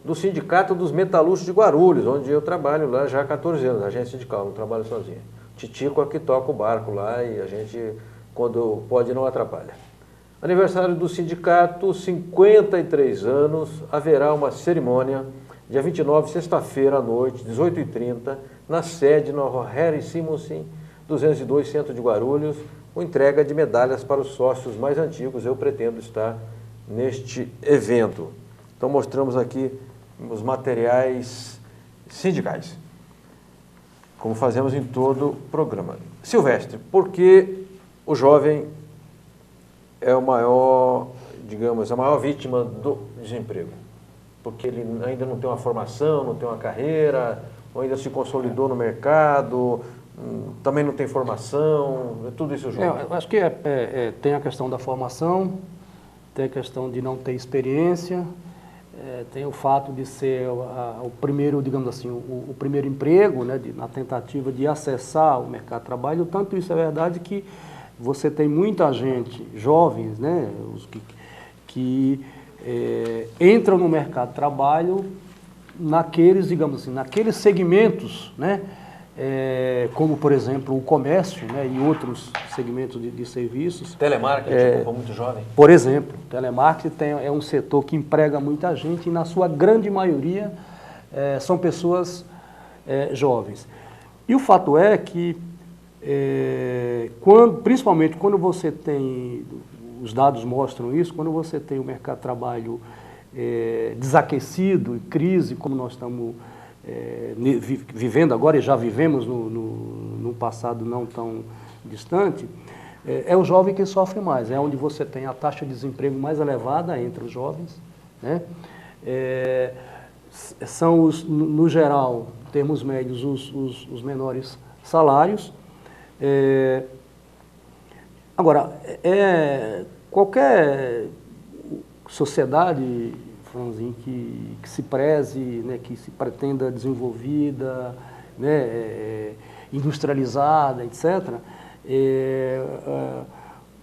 do Sindicato dos Metalúrgicos de Guarulhos, onde eu trabalho lá já há 14 anos, agência sindical, não trabalho sozinho. Titico aqui toca o barco lá e a gente, quando pode, não atrapalha. Aniversário do sindicato, 53 anos, haverá uma cerimônia, dia 29, sexta-feira à noite, 18h30, na sede no Harry Simonsen, 202, centro de Guarulhos, com entrega de medalhas para os sócios mais antigos. Eu pretendo estar neste evento. Então mostramos aqui os materiais sindicais, como fazemos em todo o programa. Silvestre, por que o jovem é o maior, digamos, a maior vítima do desemprego? Porque ele ainda não tem uma formação, não tem uma carreira, ou ainda se consolidou no mercado, também não tem formação, tudo isso junto. Eu acho que tem a questão da formação, tem a questão de não ter experiência, tem o fato de ser o primeiro, digamos assim, o primeiro emprego, né, na tentativa de acessar o mercado de trabalho. Tanto isso é verdade que você tem muita gente, jovens, né, que entram no mercado de trabalho naqueles, digamos assim, naqueles segmentos, né, como, por exemplo, o comércio, né, e outros segmentos de serviços. Telemarketing, para muito jovem. Por exemplo, telemarketing é um setor que emprega muita gente e, na sua grande maioria, são pessoas jovens. E o fato é que principalmente quando você tem, os dados mostram isso, quando você tem o mercado de trabalho desaquecido, em crise, como nós estamos vivendo agora e já vivemos no passado não tão distante, é o jovem que sofre mais, é onde você tem a taxa de desemprego mais elevada entre os jovens, né? São, no geral, em termos médios, os menores salários. Agora, qualquer sociedade, Franzinho, que se preze, né, que se pretenda desenvolvida, né, industrializada, etc.,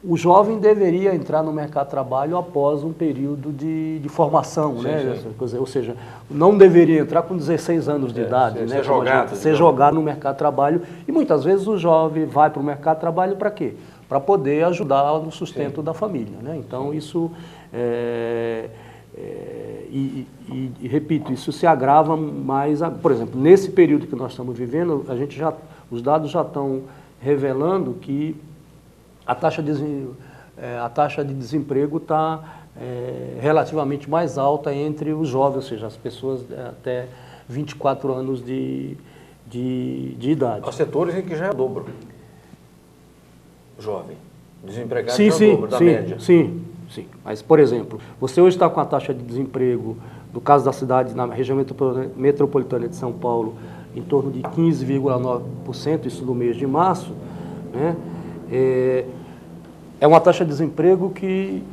o jovem deveria entrar no mercado de trabalho após um período de formação, sim, né? Sim. Ou seja, não deveria entrar com 16 anos de idade, né? Ser jogado no mercado de trabalho. E muitas vezes o jovem vai para o mercado de trabalho para quê? Para poder ajudar no sustento, sim, da família, né? Então isso, repito, isso se agrava mais, por exemplo, nesse período que nós estamos vivendo, os dados já estão revelando que a taxa de desemprego está relativamente mais alta entre os jovens, ou seja, as pessoas até 24 anos de idade. Há setores em que já é o dobro. Jovem, desempregado sim, já é o dobro da média. Sim. Mas, por exemplo, você hoje está com a taxa de desemprego, no caso da cidade, na região metropolitana de São Paulo, em torno de 15,9%, isso no mês de março, né? É uma taxa de desemprego que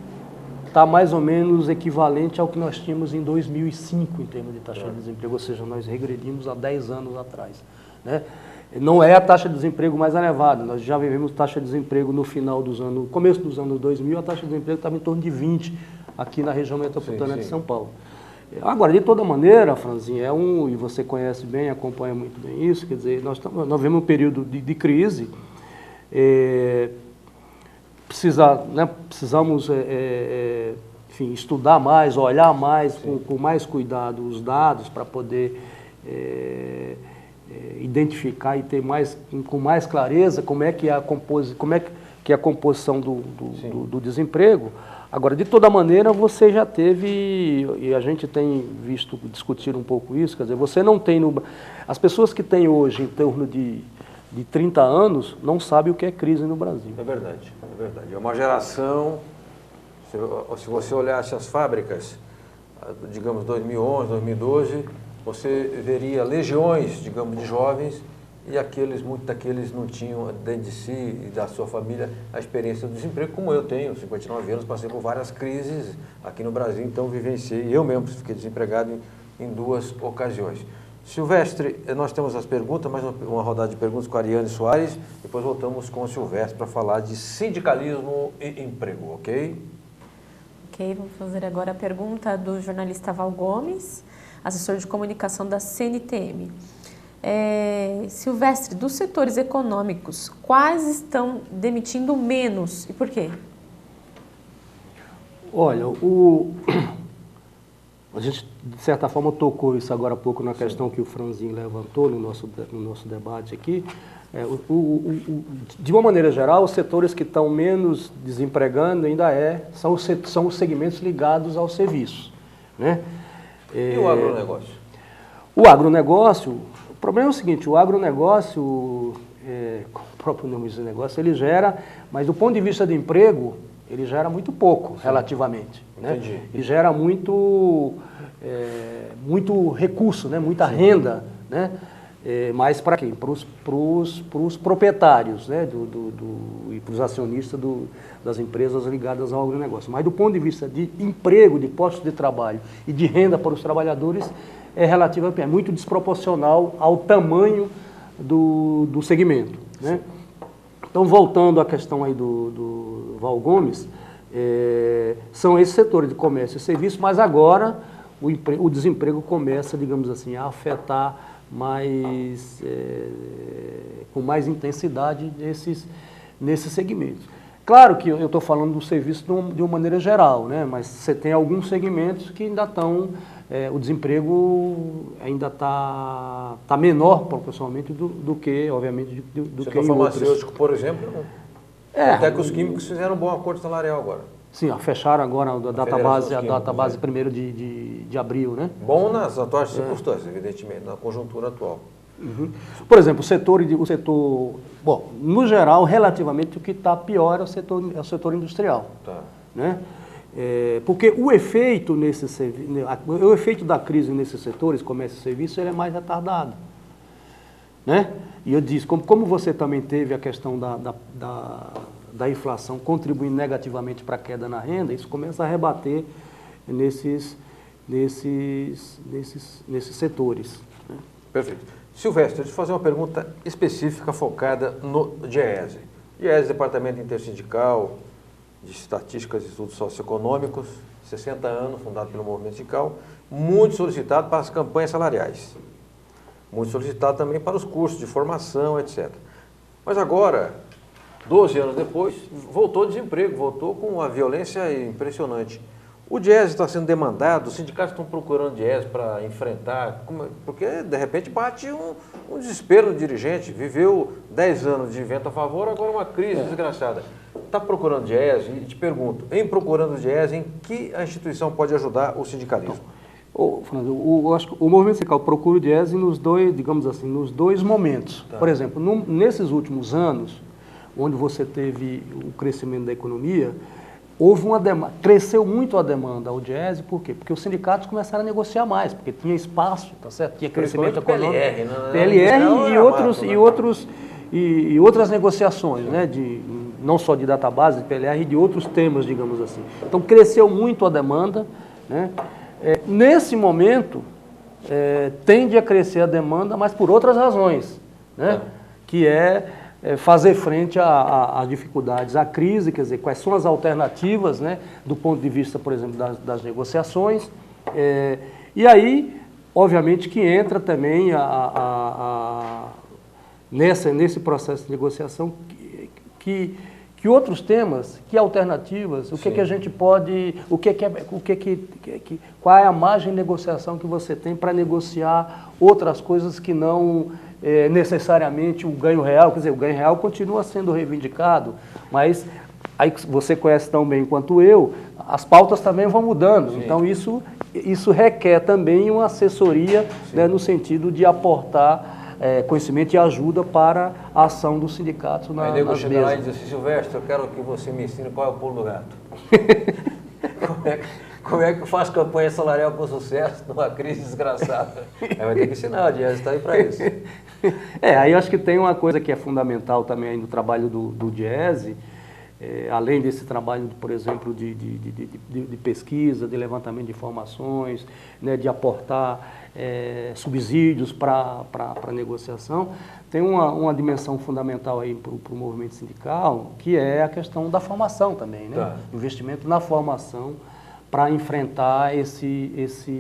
está mais ou menos equivalente ao que nós tínhamos em 2005 em termos de taxa de desemprego, ou seja, nós regredimos há 10 anos atrás, né? Não é a taxa de desemprego mais elevada, nós já vivemos taxa de desemprego no começo dos anos 2000, a taxa de desemprego estava em torno de 20 aqui na região metropolitana de São Paulo. Agora, de toda maneira, Franzinho, e você conhece bem, acompanha muito bem isso, quer dizer, nós vivemos um período de crise, precisamos enfim, estudar mais, olhar mais, com mais cuidado os dados para poder identificar e ter com mais clareza como é que é a composição do desemprego. Agora, de toda maneira, você já teve, e a gente tem visto discutir um pouco isso, quer dizer, você não tem, as pessoas que têm hoje em torno de 30 anos não sabem o que é crise no Brasil. É verdade, é verdade. É uma geração, se você olhasse as fábricas, digamos 2011, 2012, você veria legiões, digamos, de jovens, e muitos daqueles não tinham dentro de si e da sua família a experiência do desemprego, como eu tenho, 59 anos, passei por várias crises aqui no Brasil, então vivenciei, eu mesmo fiquei desempregado em 2 ocasiões. Silvestre, nós temos as perguntas, mais uma rodada de perguntas com a Ariane Soares, depois voltamos com o Silvestre para falar de sindicalismo e emprego, ok? Ok, vamos fazer agora a pergunta do jornalista Val Gomes, assessor de comunicação da CNTM. Silvestre, dos setores econômicos, quais estão demitindo menos e por quê? Olha, a gente, de certa forma, tocou isso agora há pouco na questão que o Franzinho levantou no nosso debate aqui. De uma maneira geral, os setores que estão menos desempregando ainda são os segmentos ligados ao serviço, né? E o agronegócio? O agronegócio, o problema é o seguinte, o agronegócio, como o próprio nome diz, negócio, ele gera, mas do ponto de vista de emprego, ele gera muito pouco, relativamente, né? Ele gera muito recurso, né? Muita renda, né? Mas para quem? Para os proprietários, né? E para os acionistas das empresas ligadas ao agronegócio. Mas do ponto de vista de emprego, de postos de trabalho e de renda para os trabalhadores, relativamente muito desproporcional ao tamanho do segmento, né? Então, voltando à questão aí do Val Gomes, são esses setores de comércio e serviço, mas agora o desemprego começa, digamos assim, a afetar com mais intensidade nesses segmentos. Claro que eu estou falando do serviço de uma maneira geral, né? Mas você tem alguns segmentos que ainda estão, o desemprego ainda está menor proporcionalmente do que, obviamente, do que em farmacêutico, outros. por exemplo, não. Até que os químicos fizeram um bom acordo salarial agora. Sim, fecharam agora a database 1º de abril, né? Bom nas atuais circunstâncias, evidentemente, na conjuntura atual. Uhum. Por exemplo, o setor, bom, no geral, relativamente, o que está pior é o setor industrial. Tá. Né? Porque o efeito da crise nesses setores, comércio e serviço, ele é mais retardado. Né? E eu disse, como você também teve a questão da inflação contribuindo negativamente para a queda na renda, isso começa a rebater nesses setores. Né? Perfeito. Silvestre, deixa eu fazer uma pergunta específica focada no DIEESE. DIEESE, Departamento Intersindical de Estatísticas e Estudos Socioeconômicos, 60 anos, fundado pelo Movimento Sindical, muito solicitado para as campanhas salariais, muito solicitado também para os cursos de formação, etc. Mas agora, 12 anos depois, voltou o desemprego, voltou com uma violência impressionante. O DIEESE está sendo demandado, os sindicatos estão procurando o DIEESE para enfrentar, porque de repente bate um desespero no dirigente, viveu 10 anos de vento a favor, agora uma crise desgraçada. Está procurando o DIEESE e te pergunto, em procurando o DIEESE, em que a instituição pode ajudar o sindicalismo? Eu acho que o movimento sindical procura o DIEESE nos dois, digamos assim, nos dois momentos. Tá. Por exemplo, nesses últimos anos, onde você teve o crescimento da economia, houve uma demanda, cresceu muito a demanda ao DIEESE, por quê? Porque os sindicatos começaram a negociar mais, porque tinha espaço, tá certo? Tinha crescimento econômico. E outras negociações, né? Não só de database, de PLR, e de outros temas, digamos assim. Então, cresceu muito a demanda, né? Nesse momento, tende a crescer a demanda, mas por outras razões, né? Que fazer frente às dificuldades, à crise, quer dizer, quais são as alternativas, né, do ponto de vista, por exemplo, das negociações. E aí, obviamente, que entra também nesse processo de negociação que outros temas, que alternativas, o que a gente pode, qual é a margem de negociação que você tem para negociar outras coisas que não necessariamente o ganho real, quer dizer, o ganho real continua sendo reivindicado, mas aí você conhece tão bem quanto eu, as pautas também vão mudando. Sim. Então isso requer também uma assessoria, né, no sentido de aportar conhecimento e ajuda para a ação dos sindicatos nas mesas. Aí chega lá e diz assim, Silvestre, eu quero que você me ensine qual é o pulo do gato. Como é que eu faço campanha salarial com sucesso numa crise desgraçada? Vai ter que ensinar, o DIEESE está aí para isso. Aí eu acho que tem uma coisa que é fundamental também aí no trabalho do DIEESE, além desse trabalho, por exemplo, de pesquisa, de levantamento de informações, né, de aportar subsídios para a negociação, tem uma dimensão fundamental aí para o movimento sindical, que é a questão da formação também, né? Tá. Investimento na formação para enfrentar esse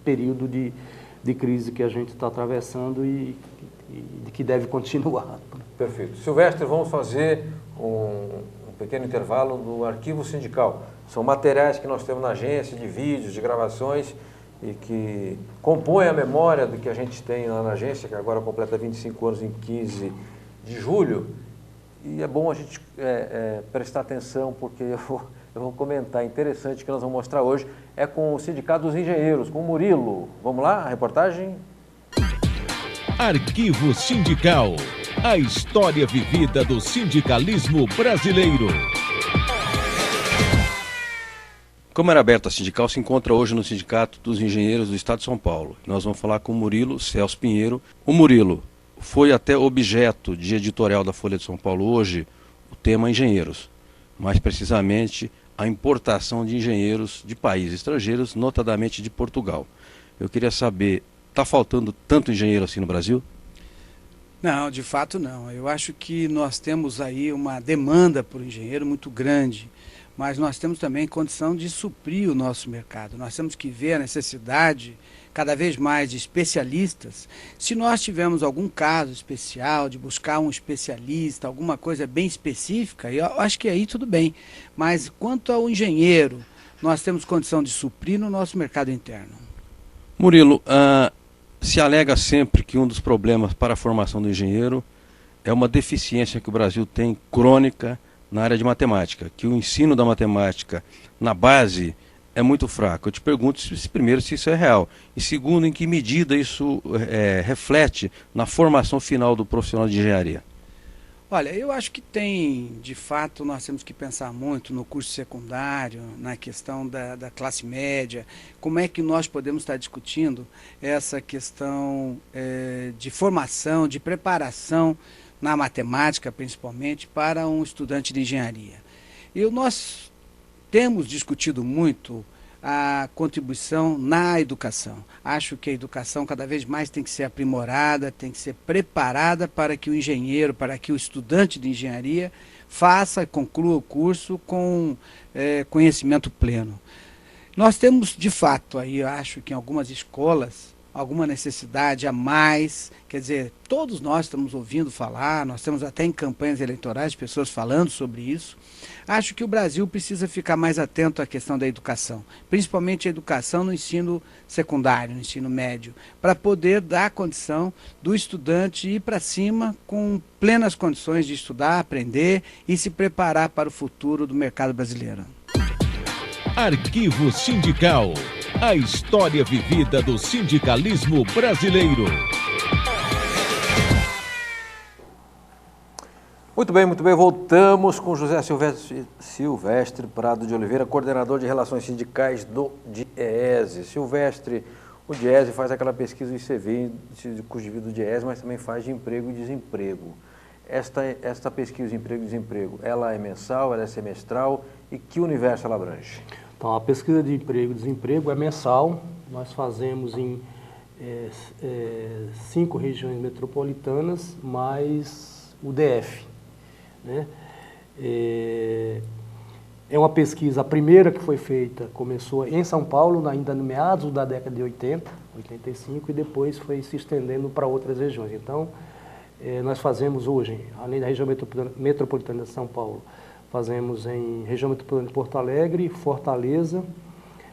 período de crise que a gente está atravessando e que deve continuar. Perfeito. Silvestre, vamos fazer um pequeno intervalo no arquivo sindical. São materiais que nós temos na agência, de vídeos, de gravações, e que compõem a memória do que a gente tem lá na agência, que agora completa 25 anos em 15 de julho. E é bom a gente prestar atenção, porque eu vou comentar, interessante, que nós vamos mostrar hoje, é com o Sindicato dos Engenheiros, com o Murilo. Vamos lá, a reportagem? Arquivo Sindical, a história vivida do sindicalismo brasileiro. A Câmara Aberta Sindical se encontra hoje no Sindicato dos Engenheiros do Estado de São Paulo. Nós vamos falar com o Murilo Celso Pinheiro. O Murilo foi até objeto de editorial da Folha de São Paulo hoje o tema engenheiros, mais precisamente a importação de engenheiros de países estrangeiros, notadamente de Portugal. Eu queria saber, está faltando tanto engenheiro assim no Brasil? Não, de fato não. Eu acho que nós temos aí uma demanda por engenheiro muito grande. mas nós temos também condição de suprir o nosso mercado. Nós temos que ver a necessidade cada vez mais de especialistas. Se nós tivermos algum caso especial, de buscar um especialista, alguma coisa bem específica, eu acho que aí tudo bem. Mas quanto ao engenheiro, nós temos condição de suprir no nosso mercado interno. Murilo, se alega sempre que um dos problemas para a formação do engenheiro é uma deficiência que o Brasil tem crônica na área de matemática, que o ensino da matemática na base é muito fraco. Eu te pergunto, primeiro, se isso é real, e segundo, em que medida isso reflete na formação final do profissional de engenharia? Olha, eu acho que tem, de fato, nós temos que pensar muito no curso secundário, na questão da classe média, como é que nós podemos estar discutindo essa questão de formação, de preparação na matemática, principalmente, para um estudante de engenharia. Nós temos discutido muito a contribuição na educação. Acho que a educação cada vez mais tem que ser aprimorada, tem que ser preparada para que o engenheiro, para que o estudante de engenharia faça e conclua o curso com conhecimento pleno. Nós temos, de fato, aí acho que em algumas escolas, alguma necessidade a mais, quer dizer, todos nós estamos ouvindo falar, nós temos até em campanhas eleitorais pessoas falando sobre isso. Acho que o Brasil precisa ficar mais atento à questão da educação, principalmente a educação no ensino secundário, no ensino médio, para poder dar condição do estudante ir para cima com plenas condições de estudar, aprender e se preparar para o futuro do mercado brasileiro. Arquivo Sindical. A história vivida do sindicalismo brasileiro. Muito bem, voltamos com José Silvestre Prado de Oliveira, coordenador de Relações Sindicais do DIEESE. Silvestre, o DIEESE faz aquela pesquisa do ICV, de custo de vida do DIEESE, mas também faz de emprego e desemprego. Esta pesquisa de emprego e desemprego, ela é mensal, ela é semestral e que universo ela abrange? Então, a pesquisa de emprego e desemprego é mensal, nós fazemos em 5 regiões metropolitanas, mais o DF. Né? É uma pesquisa, a primeira que foi feita, começou em São Paulo, ainda no meados da década de 80, 85, e depois foi se estendendo para outras regiões. Então, nós fazemos hoje, além da região metropolitana de São Paulo, fazemos em região metropolitana de Porto Alegre, Fortaleza,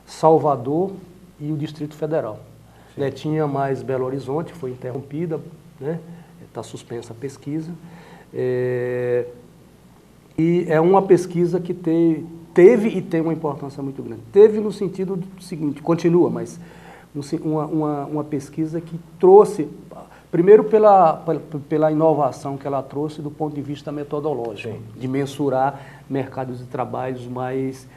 Salvador e o Distrito Federal. Né, tinha mais Belo Horizonte, foi interrompida, né? Está suspensa a pesquisa. E é uma pesquisa que teve e tem uma importância muito grande. Teve no sentido do seguinte, continua, mas uma pesquisa que trouxe, primeiro pela inovação que ela trouxe do ponto de vista metodológico, de mensurar mercados de trabalhos mais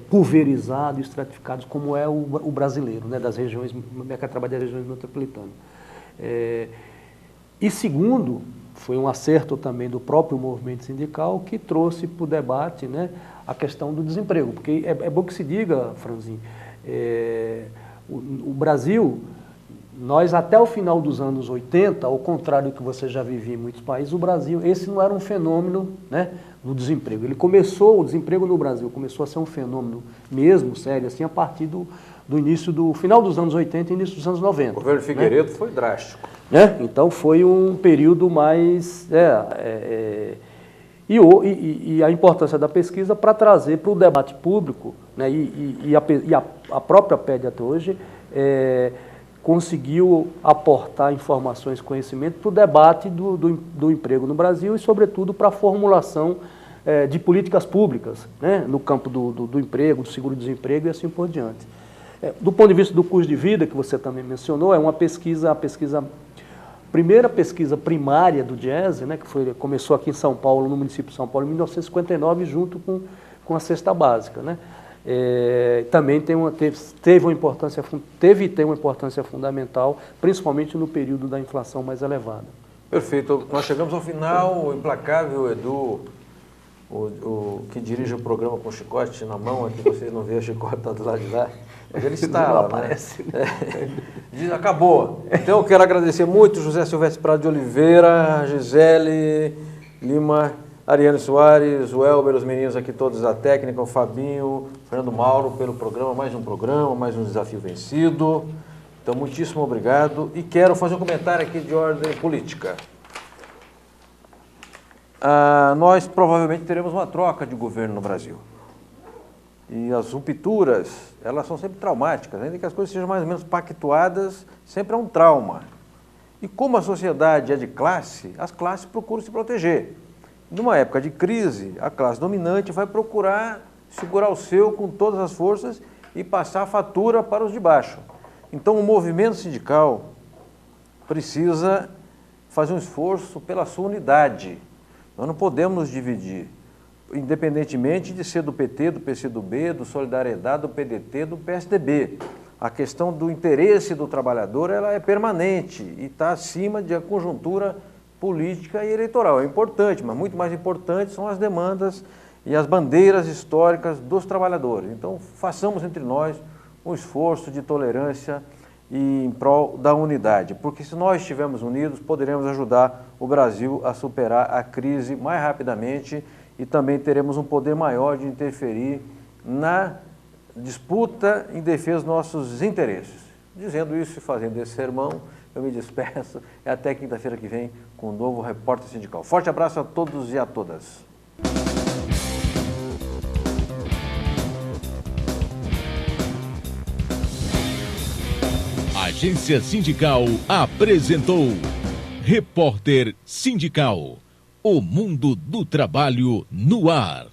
pulverizados, estratificados, como é o brasileiro, né, das regiões, o mercado de trabalho das regiões metropolitanas. E segundo, foi um acerto também do próprio movimento sindical que trouxe para o debate, né, a questão do desemprego, porque é bom que se diga, Franzinho, o Brasil, nós até o final dos anos 80, ao contrário do que você já vivia em muitos países, o Brasil, esse não era um fenômeno, né, do desemprego. O desemprego no Brasil começou a ser um fenômeno mesmo, sério, assim, a partir do final dos anos 80 e início dos anos 90. O governo Figueiredo, né, foi drástico. Né? Então foi um período mais... E a importância da pesquisa para trazer para o debate público, né, e a própria PED até hoje conseguiu aportar informações, conhecimento para o debate do emprego no Brasil e, sobretudo, para a formulação de políticas públicas, né, no campo do emprego, do seguro-desemprego e assim por diante. Do ponto de vista do custo de vida, que você também mencionou, é uma pesquisa, primeira pesquisa primária do DIEESE, né, que começou aqui em São Paulo, no município de São Paulo, em 1959, junto com a cesta básica, né? Também teve uma importância fundamental, principalmente no período da inflação mais elevada. Perfeito. Nós chegamos ao final, o implacável Edu, o que dirige o programa com o chicote na mão, aqui vocês não veem o chicote, está do lado de lá, mas ele está lá, aparece, né? Acabou. Então eu quero agradecer muito José Silvestre Prado de Oliveira, Gisele Lima, Ariane Soares, o Elber, os meninos aqui todos da técnica, o Fabinho, o Fernando Mauro pelo programa, mais um desafio vencido. Então, muitíssimo obrigado. E quero fazer um comentário aqui de ordem política. Nós provavelmente teremos uma troca de governo no Brasil. E as rupturas, elas são sempre traumáticas, ainda que as coisas sejam mais ou menos pactuadas, sempre é um trauma. E como a sociedade é de classe, as classes procuram se proteger. Numa época de crise, a classe dominante vai procurar segurar o seu com todas as forças e passar a fatura para os de baixo. Então, o movimento sindical precisa fazer um esforço pela sua unidade. Nós não podemos nos dividir, independentemente de ser do PT, do PCdoB, do Solidariedade, do PDT, do PSDB. A questão do interesse do trabalhador, ela é permanente e está acima da conjuntura política e eleitoral. É importante, mas muito mais importante são as demandas e as bandeiras históricas dos trabalhadores. Então, façamos entre nós um esforço de tolerância e em prol da unidade, porque se nós estivermos unidos, poderemos ajudar o Brasil a superar a crise mais rapidamente e também teremos um poder maior de interferir na disputa em defesa dos nossos interesses. Dizendo isso e fazendo esse sermão, eu me despeço. É até quinta-feira que vem com um novo Repórter Sindical. Forte abraço a todos e a todas. A Agência Sindical apresentou Repórter Sindical. O mundo do trabalho no ar.